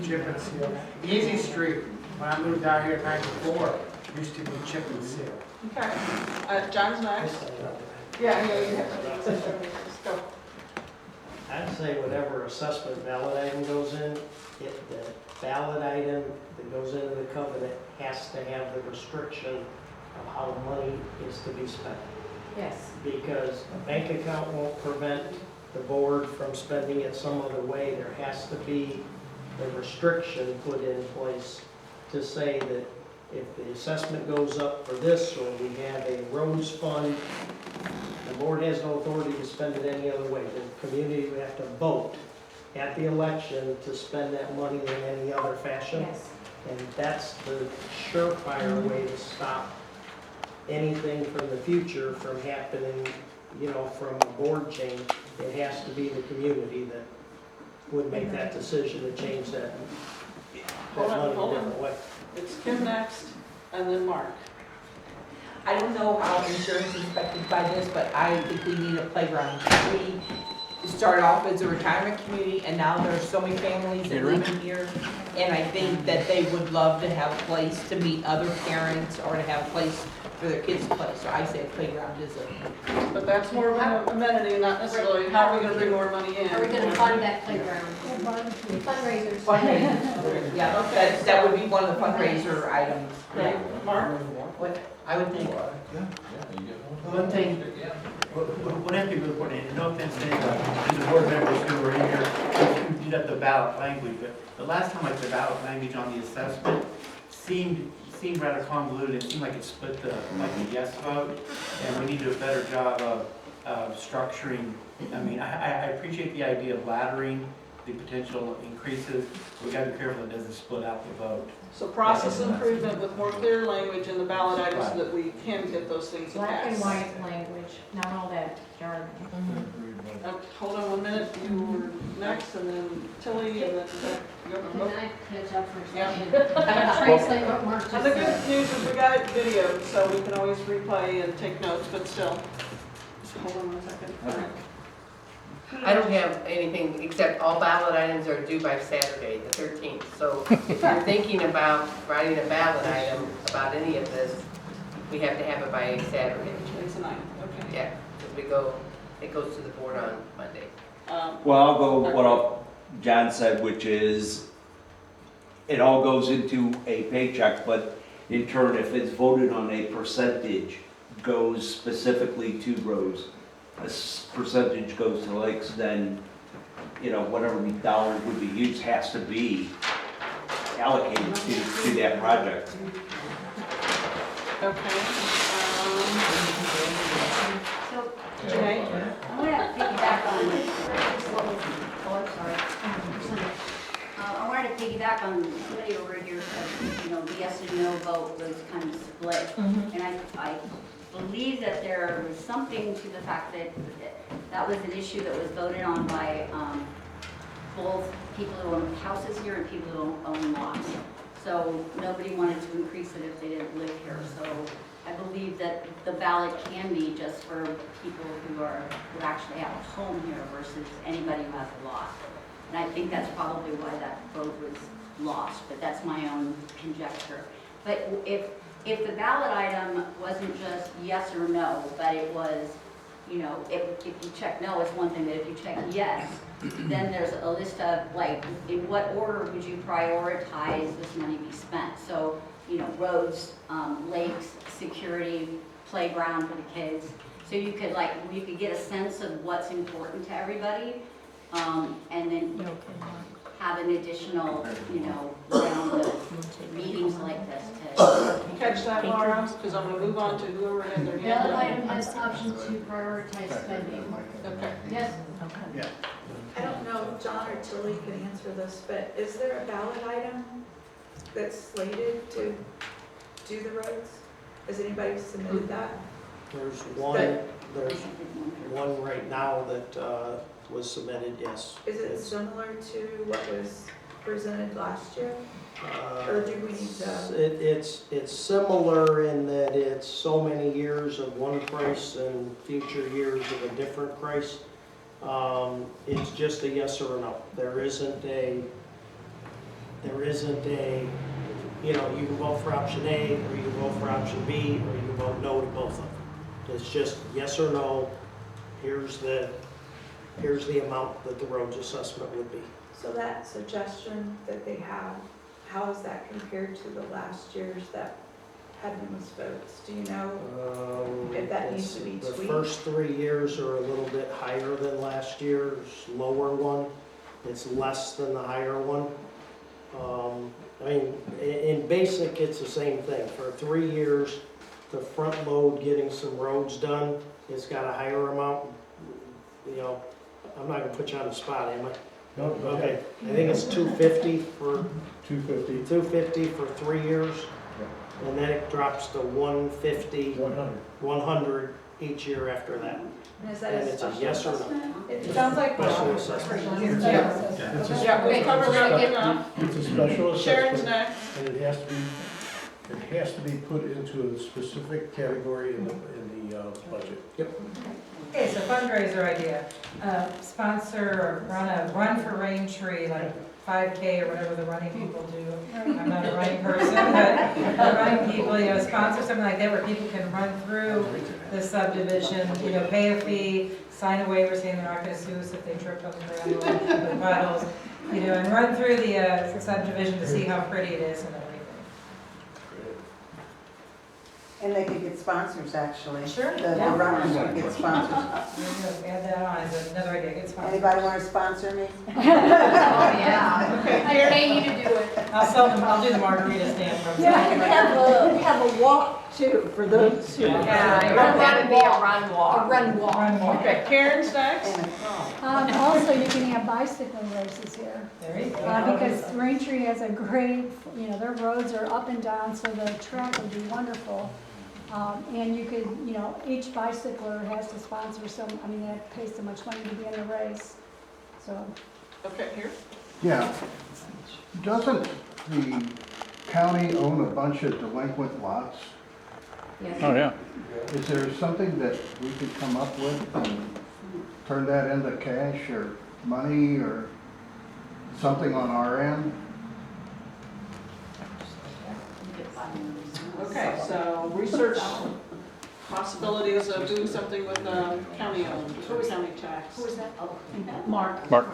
Chip and seal. Easy Street, when I moved out here in '94, used to be chip and seal. Okay. John's next. Yeah, you have to. Let's go. I'd say whatever assessment ballot item goes in, if the ballot item that goes into the covenant has to have the restriction of how the money is to be spent. Yes. Because a bank account won't prevent the board from spending it some other way. There has to be a restriction put in place to say that if the assessment goes up for this, or we have a roads fund, the board has no authority to spend it any other way. The community would have to vote at the election to spend that money in any other fashion. Yes. And that's the surefire way to stop anything from the future from happening, you know, from a board change, it has to be the community that would make that decision to change that Hold on, money a hold on. different way. It's Kim next, and then Mark. I don't know how insurance is affected by this, but I think we need a playground. We started off as a retirement community, and now there are so many families that live in here. And I think that they would love to have a place to meet other parents or to have a place for their kids to play. So I say a playground is a, But that's more of an amenity, not necessarily how are we gonna bring more money in. Are we gonna fund that playground? Fundraisers. yeah, that would be one of the fundraiser items. Okay, Mark? What I would think, one thing, what I think is important, and no offense to any board members who are in here, who did up the ballot language, but the last time like the ballot language on the assessment seemed rather convoluted. It seemed like it split the yes vote, and we need to do a better job of structuring. I mean, I appreciate the idea of laddering the potential increases. We got to be careful it doesn't split out the vote. So process improvement with more clear language in the ballot items so that we can get those things to Black and pass. white language, not all that jargon. Hold on 1 minute, you were next, and then Tilly, and then you have a Can vote. I catch up for a Yeah. second? Translate what Mark just And the said. good news is we got it videoed, so we can always replay and take notes, but still. Just hold on 1 second. All right. I don't have anything except all ballot items are due by Saturday, the 13th. So if you're thinking about writing a ballot item about any of this, we have to have it by Saturday. It's a 9, okay. Yeah, because it goes to the board on Monday. Well, I'll go what John said, which is, it all goes into a paycheck, but in turn, if it's voted on, a percentage goes specifically to roads. A percentage goes to lakes, then, you know, whatever the dollar would be used has to be allocated to that project. Okay. So, Janae? I'm gonna piggyback on oh, I'm sorry. I wanted to piggyback on somebody over here said, you know, the yes and no vote was kind of split. And I believe that there was something to the fact that that was an issue that was voted on by both people who own houses here and people who own lots. So nobody wanted to increase it if they didn't live here. So I believe that the ballot can be just for people who actually have a home here versus anybody who has a lot. And I think that's probably why that vote was lost, but that's my own conjecture. But if the ballot item wasn't just yes or no, but it was, you know, if you check no, it's one thing, but if you check yes, then there's a list of, like, in what order would you prioritize this money be spent? So, you know, roads, lakes, security, playground for the kids. So you could get a sense of what's important to everybody, and then have an additional, you know, round of meetings like this to. Catch that, Laura, because I'm gonna move on to whoever had their hand Ballot up. item has option to prioritize spending. Okay. Yes? Yeah. I don't know if John or Tilly can answer this, but is there a ballot item that's slated to do the roads? Has anybody submitted that? There's one right now that was submitted, yes. Is it similar to what was presented last year? Or do we need to? It's similar in that it's so many years of one price and future years of a different price. It's just a yes or a no. There isn't a, you know, you can vote for option A, or you can vote for option B, or you can vote no to both of them. It's just yes or no, here's the amount that the roads assessment would be. So that suggestion that they have, how is that compared to the last year's that had the most votes? Do you know if that needs to be The tweaked? first 3 years are a little bit higher than last year's lower one. It's less than the higher one. I mean, in basic, it's the same thing. For 3 years, the front load getting some roads done, it's got a higher amount. You know, I'm not gonna put you on the spot, am I? No, Okay, I think it's 250 for 250. 250 for 3 years. And then it drops to 150, 100. 100 each year after that. And is that And a it's a special yes or no. assessment? It sounds like. Special assessment. It's a Yeah, we covered that enough. It's a special Sharon's assessment, next. and it has to be put into a specific category in the budget. Okay, so fundraiser idea, sponsor or run for Raintree, like 5K or whatever the running people do. I'm not a running person, but the running people, sponsor something like that where people can run through the subdivision, pay a fee, sign a waiver saying they're not gonna sue us if they trip on the ground or the puddles, and run through the subdivision to see how pretty it is and everything. And they could get sponsors, actually. Sure. The Yeah. runners could get sponsors. Add that on as another idea, get sponsors. Anybody want to sponsor me? Oh, yeah. Okay, I pay you to do it. I'll do the margarita stand from. Have a walk too, for those who. That would be a run walk. A run walk. Run walk. Okay, Karen's next. Also, you can have bicycle races here. There you go. Because Raintree has a great, their roads are up and down, so the track would be wonderful. And you could, each bicycler has to sponsor they pay so much money to be in the race, so. Okay, here. Yeah. Doesn't the county own a bunch of delinquent lots? Oh, yeah. Is there something that we could come up with and turn that into cash or money or something on our end? Okay, so research possibilities of doing something with county owned, or county tax. Who was that? Mark. Mark.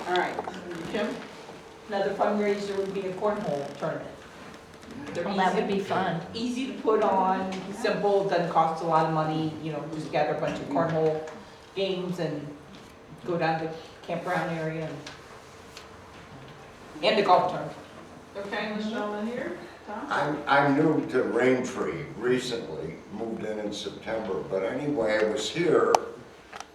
All right, Kim? Another fundraiser would be a cornhole tournament. They're Well, that would easy- be fun. Easy to put on, simple, doesn't cost a lot of money, just gather a bunch of cornhole games and go down to campground area and the golf tournament. Okay, this gentleman here, Tom? I'm new to Raintree recently, moved in September, but anyway, I was here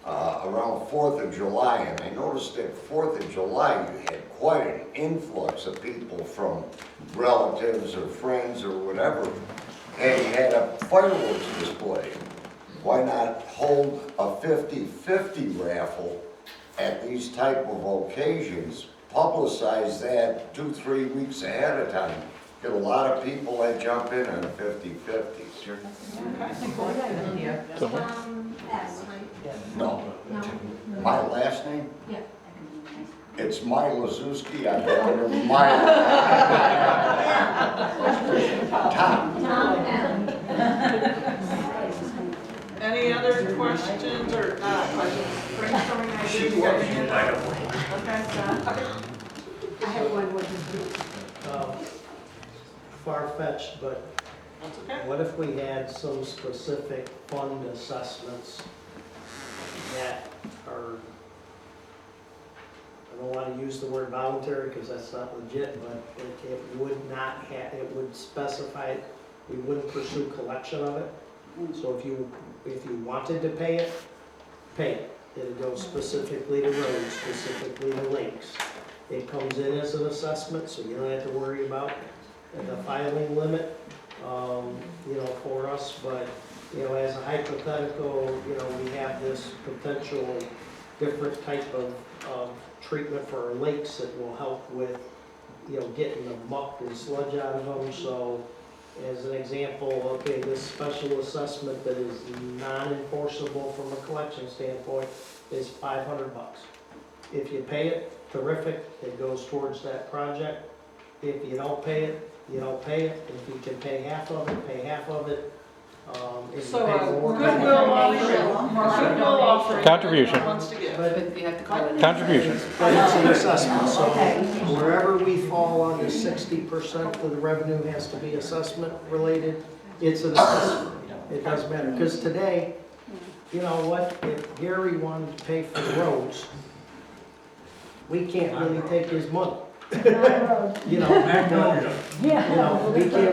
around 4th of July, and I noticed that 4th of July, you had quite an influx of people from relatives or friends or whatever, and you had a fireworks display. Why not hold a 50-50 raffle at these type of occasions? Publicize that 2-3 weeks ahead of time. Get a lot of people that jump in on a 50-50. Sure. S, right? No. No. My last name? Yeah. It's My Lazowski. I'm going to My. Tom. Any other questions or brainstorming ideas? Okay, John? I have one. Far-fetched, but That's okay. what if we had some specific fund assessments that are, I don't want to use the word voluntary because that's not legit, but it would not have, it would specify, we wouldn't pursue collection of it. So if you wanted to pay it, pay it. It'd go specifically to roads, specifically to links. It comes in as an assessment, so you don't have to worry about the filing limit, for us, but, as a hypothetical, we have this potential different type of treatment for our lakes that will help with, getting the muck and sludge out of them, so as an example, okay, this special assessment that is non-enforceable from a collection standpoint is $500. If you pay it, terrific, it goes towards that project. If you don't pay it, you don't pay it. If you can pay half of it, pay half of it. If you So pay more, goodwill offering. Contribution. Wants to give. But you have to call it. Contribution. But it's an assessment, so wherever we fall on the 60% of the revenue has to be assessment related, it's an assessment. It doesn't matter, because today, you know what, if Gary wanted to pay for the roads, we can't really take his money. We can't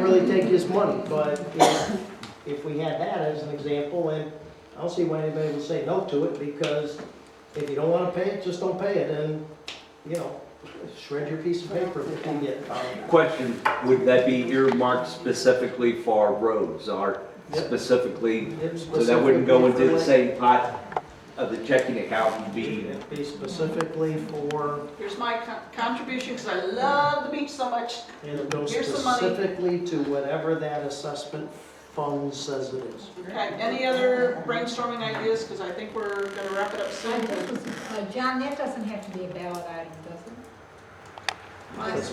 really take his money, but if we had that as an example, and I don't see why anybody would say no to it, because if you don't wanna pay it, just don't pay it, and, Shred your piece of paper if you get it. Question, would that be earmarked specifically for roads or Yep. specifically, Yep, so that wouldn't go into the specifically same pot of the checking account would be? It'd be specifically for, Here's my contribution, because I love the beach so much. and it goes Here's some money. specifically to whatever that assessment fund says it is. Okay, any other brainstorming ideas, because I think we're gonna wrap it up soon. John, that doesn't have to be a ballot item, does it?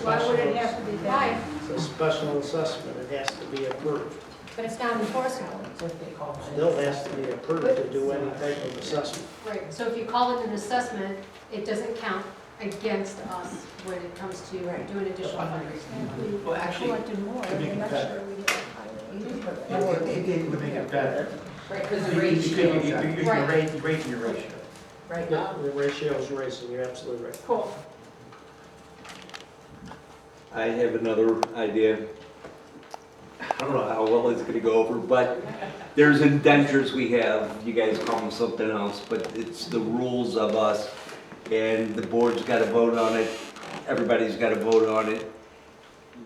Why would it have to be ballot? It's a special assessment, it has to be approved. But it's not enforceable. Still has to be approved to do any type of assessment. Right, so if you call it an assessment, it doesn't count against us when it comes to doing additional fundraising. Well, actually, Collected more, to make it I'm not better. sure we get It would make it better. Right, because the You're ratio. raising your ratio. Right. Yeah, the ratio is raising, you're absolutely right. Cool. I have another idea. I don't know how well it's gonna go over, but there's indentures we have, you guys call them something else, but it's the rules of us, and the board's gotta vote on it, everybody's gotta vote on it.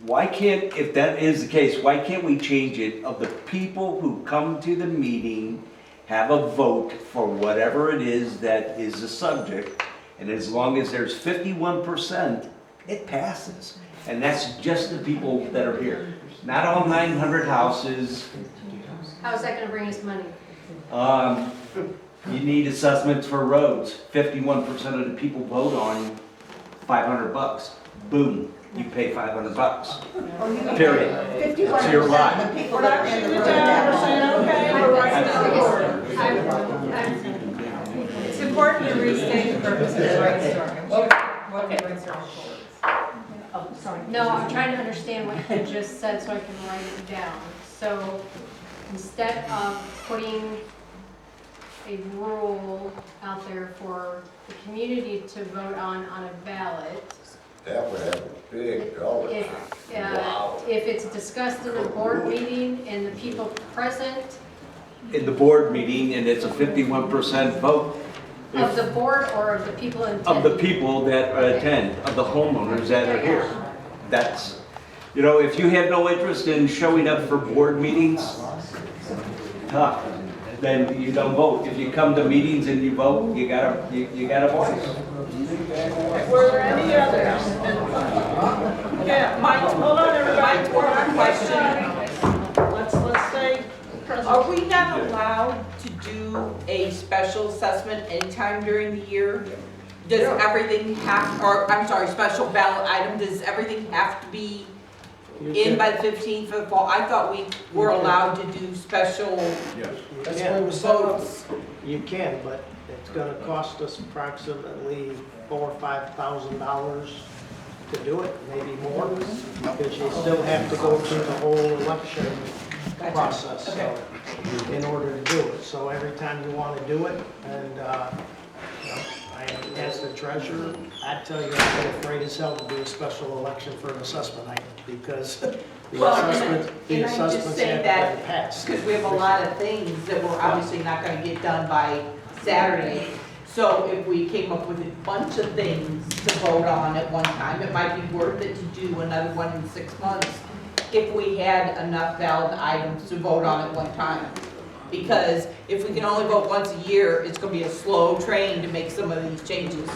Why can't, if that is the case, why can't we change it of the people who come to the meeting, have a vote for whatever it is that is the subject, and as long as there's 51%, it passes. And that's just the people that are here. Not all 900 houses. How is that gonna bring us money? You need assessments for roads. 51% of the people vote on $500. Boom, you pay $500. Period. 51% So you're right. of the people We're that not are in shooting the it down, we're room. saying, okay, we're writing it down. It's important to restate the purpose of the brainstorming. What the brainstorming for. Oh, sorry. No, I'm trying to understand what you just said so I can write it down. So instead of putting a rule out there for the community to vote on a ballot, That would have a big dollar. if it's discussed in a board meeting and the people present In the board meeting, and it's a 51% vote. of the board or of the people in Of the people that attend, of the homeowners that are here. That's, you know, if you have no interest in showing up for board meetings, tough, then you don't vote. If you come to meetings and you vote, you got a voice. Were there any others? Yeah, Mike, hold on, everybody, one question. Let's say, Are we not allowed to do a special assessment anytime during the year? Does everything have, or, I'm sorry, special ballot item, does everything have to be in by the 15th of fall? I thought we were allowed to do special That's why it was set up. votes. You can, but it's gonna cost us approximately $4,000 or $5,000 to do it, maybe more, because you still have to go through the whole election process, so, in order to do it. So every time you wanna do it, and, as the treasurer, I'd tell you, I'd be afraid as hell to do a special election for an assessment item, because the Well, assessments and I just have say to that be passed. because we have a lot of things that we're obviously not gonna get done by Saturday. So if we came up with a bunch of things to vote on at one time, it might be worth it to do another one in 6 months if we had enough valid items to vote on at one time. Because if we can only vote once a year, it's gonna be a slow train to make some of these changes.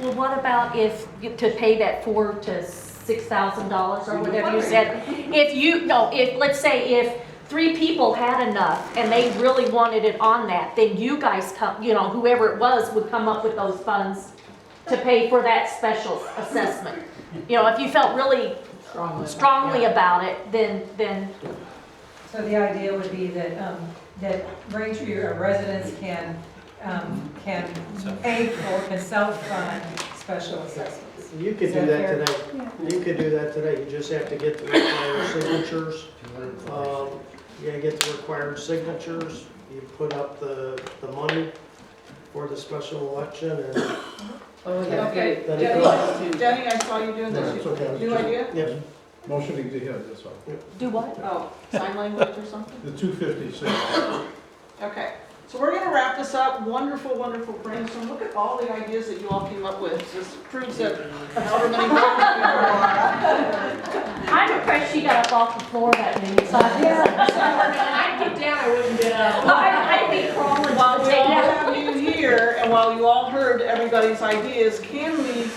Well, what about if, to pay that $4,000 to $6,000 or whatever you said? If, let's say if 3 people had enough and they really wanted it on that, then you guys come, whoever it was would come up with those funds to pay for that special assessment. If you felt really strongly about it, then. So the idea would be that, that Raintree residents can pay for, can self-fund special assessments. You could do that today. You could do that today. You just have to get the required signatures. You gotta get the required signatures. You put up the money for the special election and. Okay, Then it goes to- Jenny, I saw you doing this. New idea? Yes. Motion to yeah, that's all. Do what? Oh, sign language or something? The 256. Okay, So we're gonna wrap this up. Wonderful, wonderful brainstorm. Look at all the ideas that you all came up with. This proves that however many people are. I'm impressed she got up off the floor that many times. I'd get down, I wouldn't get up. I'd be crawling While to we take all that. have you here, and while you all heard everybody's ideas, can we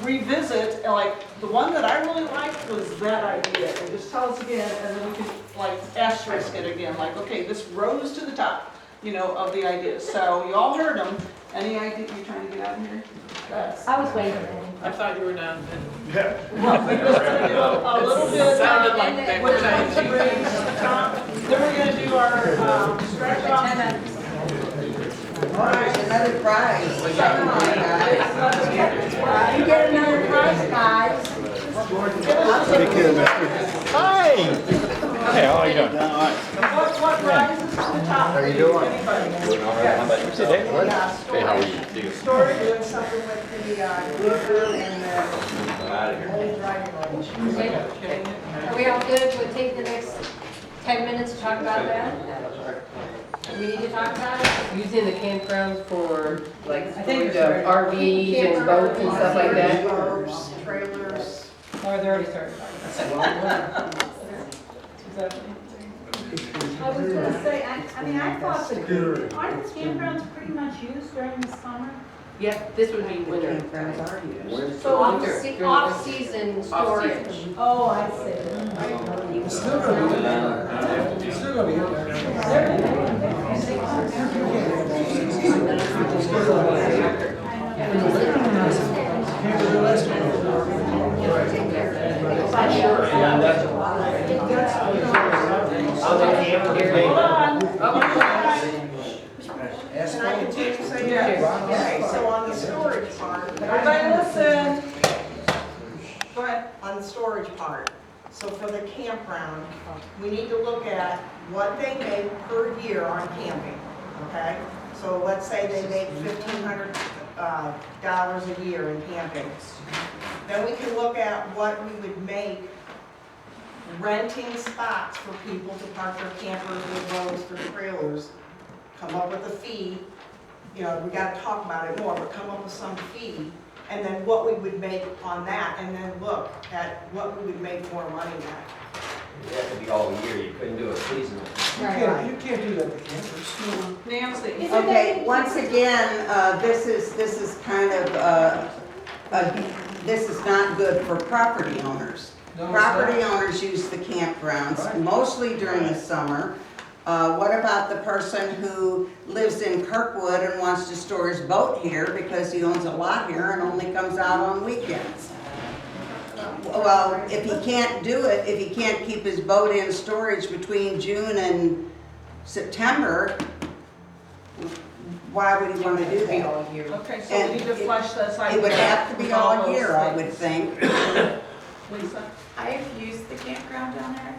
revisit, and like, the one that I really liked was that idea, and just tell us again, and then we can like asterisk it again, like, okay, this rose to the top, of the ideas. So you all heard them. Any idea, you trying to get out of here? I was waiting. I thought you were done. Well, we're just gonna do a little bit. Sounded like they were Raise to the top. Then we're gonna do our stretch off. All right, another prize. Come on, guys. You get another prize, guys. Hi! Hey, how are you doing? What rises to the top? How you doing? Anybody? Doing all right. How about yourself? Hey, Good. Hey, how are you? Storage. Doing something with the Bluebird and the old driving range. Are we all good with taking the next 10 minutes to talk about that? Do we need to talk about it? Using the campgrounds for like I think storage of RVs and boats and stuff like that. Boats, trailers. Or they're already started. I was gonna say, I mean, I thought that, aren't the campgrounds pretty much used during the summer? Yep, this would be winter. Campgrounds are used. So Winter. off-season storage. Oh, I see. Still gonna be in there. Still gonna be in And I continue to say yes. Okay, so on the storage part. Everybody listen. Go ahead. On the storage part, so for the campground, we need to look at what they make per year on camping, okay? So let's say they make $1,500 a year in camping. Then we can look at what we would make renting spots for people to park their campers, their boats, their trailers. Come up with a fee, we gotta talk about it more, but come up with some fee. And then what we would make on that, and then look at what we would make more money at. It has to be all year, you couldn't do it seasonal. You can't do that to campers. Nancy. Okay, once again, this is kind of, this is not good for property owners. Property owners use the campgrounds mostly during the summer. What about the person who lives in Kirkwood and wants to store his boat here because he owns a lot here and only comes out on weekends? Well, if he can't do it, if he can't keep his boat in storage between June and September, why would he want to do that? Okay, so we need to flesh this out. It would have to be all year, I would think. Lisa? I've used the campground down there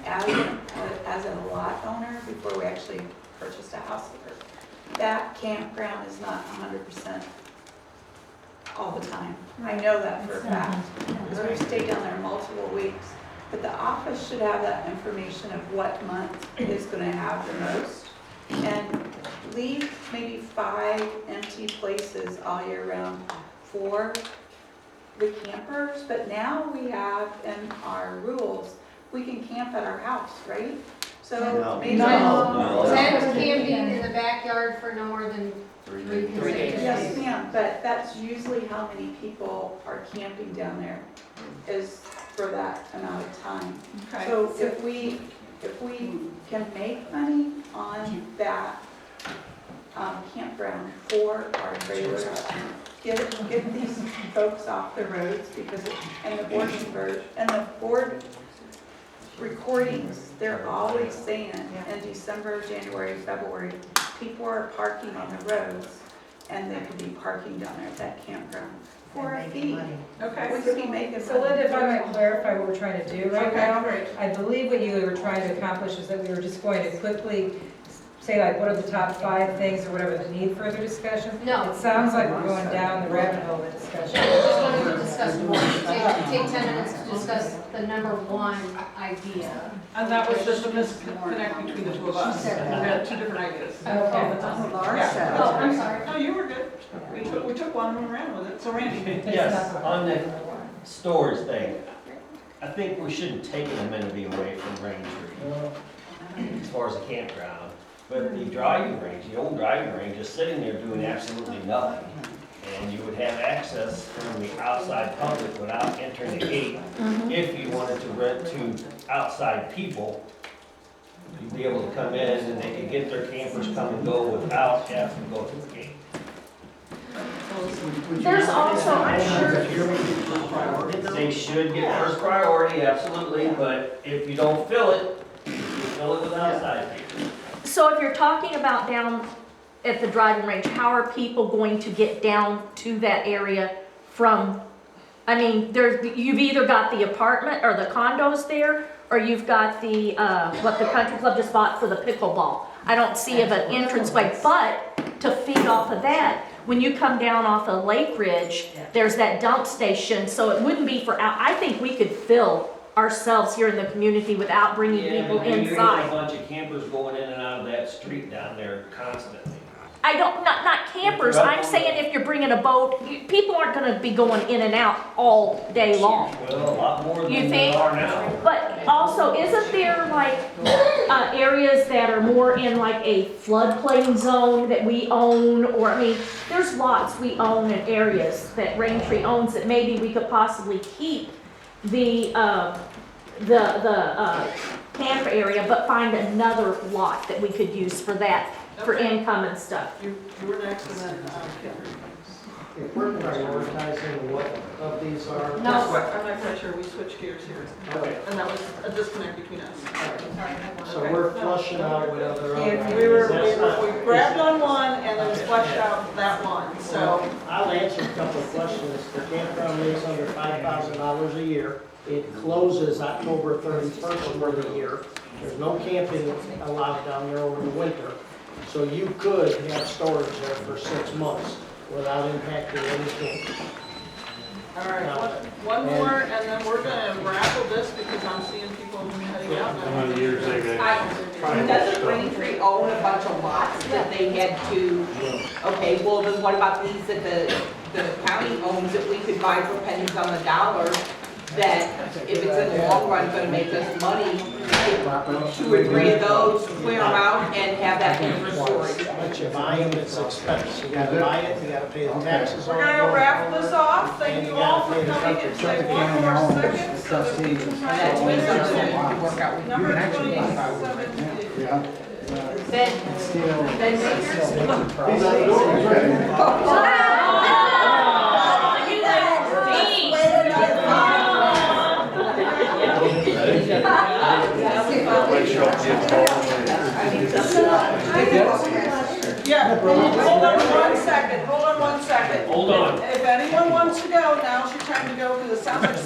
as a lot owner before we actually purchased a house there. That campground is not 100% all the time. I know that for a fact, because we've stayed down there multiple weeks. But the office should have that information of what month is gonna have the most. And leave maybe 5 empty places all year round for the campers, but now we have in our rules, we can camp at our house, right? So maybe. Tent camping in the backyard for no more than 3 days. Yes, ma'am, but that's usually how many people are camping down there, is for that amount of time. Okay. So if we can make money on that campground for our trailers, get these folks off the roads, because and the board recordings, they're always saying in December, January, February, people are parking on the roads, and they could be parking down there at that campground for a fee. Okay. We could be making. So Linda, if I might clarify what we're trying to do right Okay, now. great. I believe what you were trying to accomplish is that we were just going to quickly say like, what are the top 5 things or whatever that need further discussion? No. It sounds like we're going down the rabbit hole of discussion. I just wanted to discuss more. take 10 minutes to discuss the number one idea. And that was just a misconnect between the two of us. We had two different ideas. Okay. Yeah. Oh, I'm sorry. No, you were good. We took one and ran with it. So Randy. Yes, on the stores thing, I think we shouldn't take an amenity away from Raintree as far as the campground. But the driving range, the old driving range is sitting there doing absolutely nothing. And you would have access from the outside public without entering the gate. If you wanted to rent to outside people, you'd be able to come in and they could get their campers come and go without having to go to the gate. There's also, I'm sure, They should get first priority, absolutely, but if you don't fill it, you fill it with outside people. so if you're talking about down at the driving range, how are people going to get down to that area from, I mean, you've either got the apartment or the condos there, or you've got the, what the country club just bought for the pickleball. I don't see of an entranceway, but to feed off of that, when you come down off of Lake Ridge, there's that dump station, so it wouldn't be for out, I think we could fill ourselves here in the community without bringing people You're getting a inside. bunch of campers going in and out of that street down there constantly. I don't, not campers, I'm saying if you're bringing a boat, people aren't gonna be going in and out all day long. Well, a lot more than You they think? are now. But also, isn't there like, areas that are more in like a floodplain zone that we own? Or, I mean, there's lots we own in areas that Raintree owns that maybe we could possibly keep the camper area, but find another lot that we could use for that, for income and stuff. You were next and then, Kim. If we're prioritizing what of these are. I'm not quite sure, we switched gears here. Okay. And that was a disconnect between us. So we're flushing out with other. And we grabbed on one and then fleshed out that one, so. I'll answer a couple of questions. The campground is under $5,000 a year. It closes October 31st for the year. There's no camping allowed down there over the winter. So you could have storage there for 6 months without impacting any camping. All right, one more and then we're gonna raffle this because I'm seeing people heading out now. Doesn't Raintree own a bunch of lots that they had to, okay, well then what about these that the county owns that we could buy for pennies on the dollar? That if it's in the long run gonna make us money, get 2 or 3 of those, clear them out and have that in for storage. Once you buy them, it's expense. You gotta buy it, you gotta pay the taxes on it. We're gonna raffle this off. Thank you all for coming and say one more second so that we can try to win it. Work out with Number you. 27. Yeah, hold on 1 second, hold on 1 second. Hold on. If anyone wants to go, now's your time to go, because it sounds like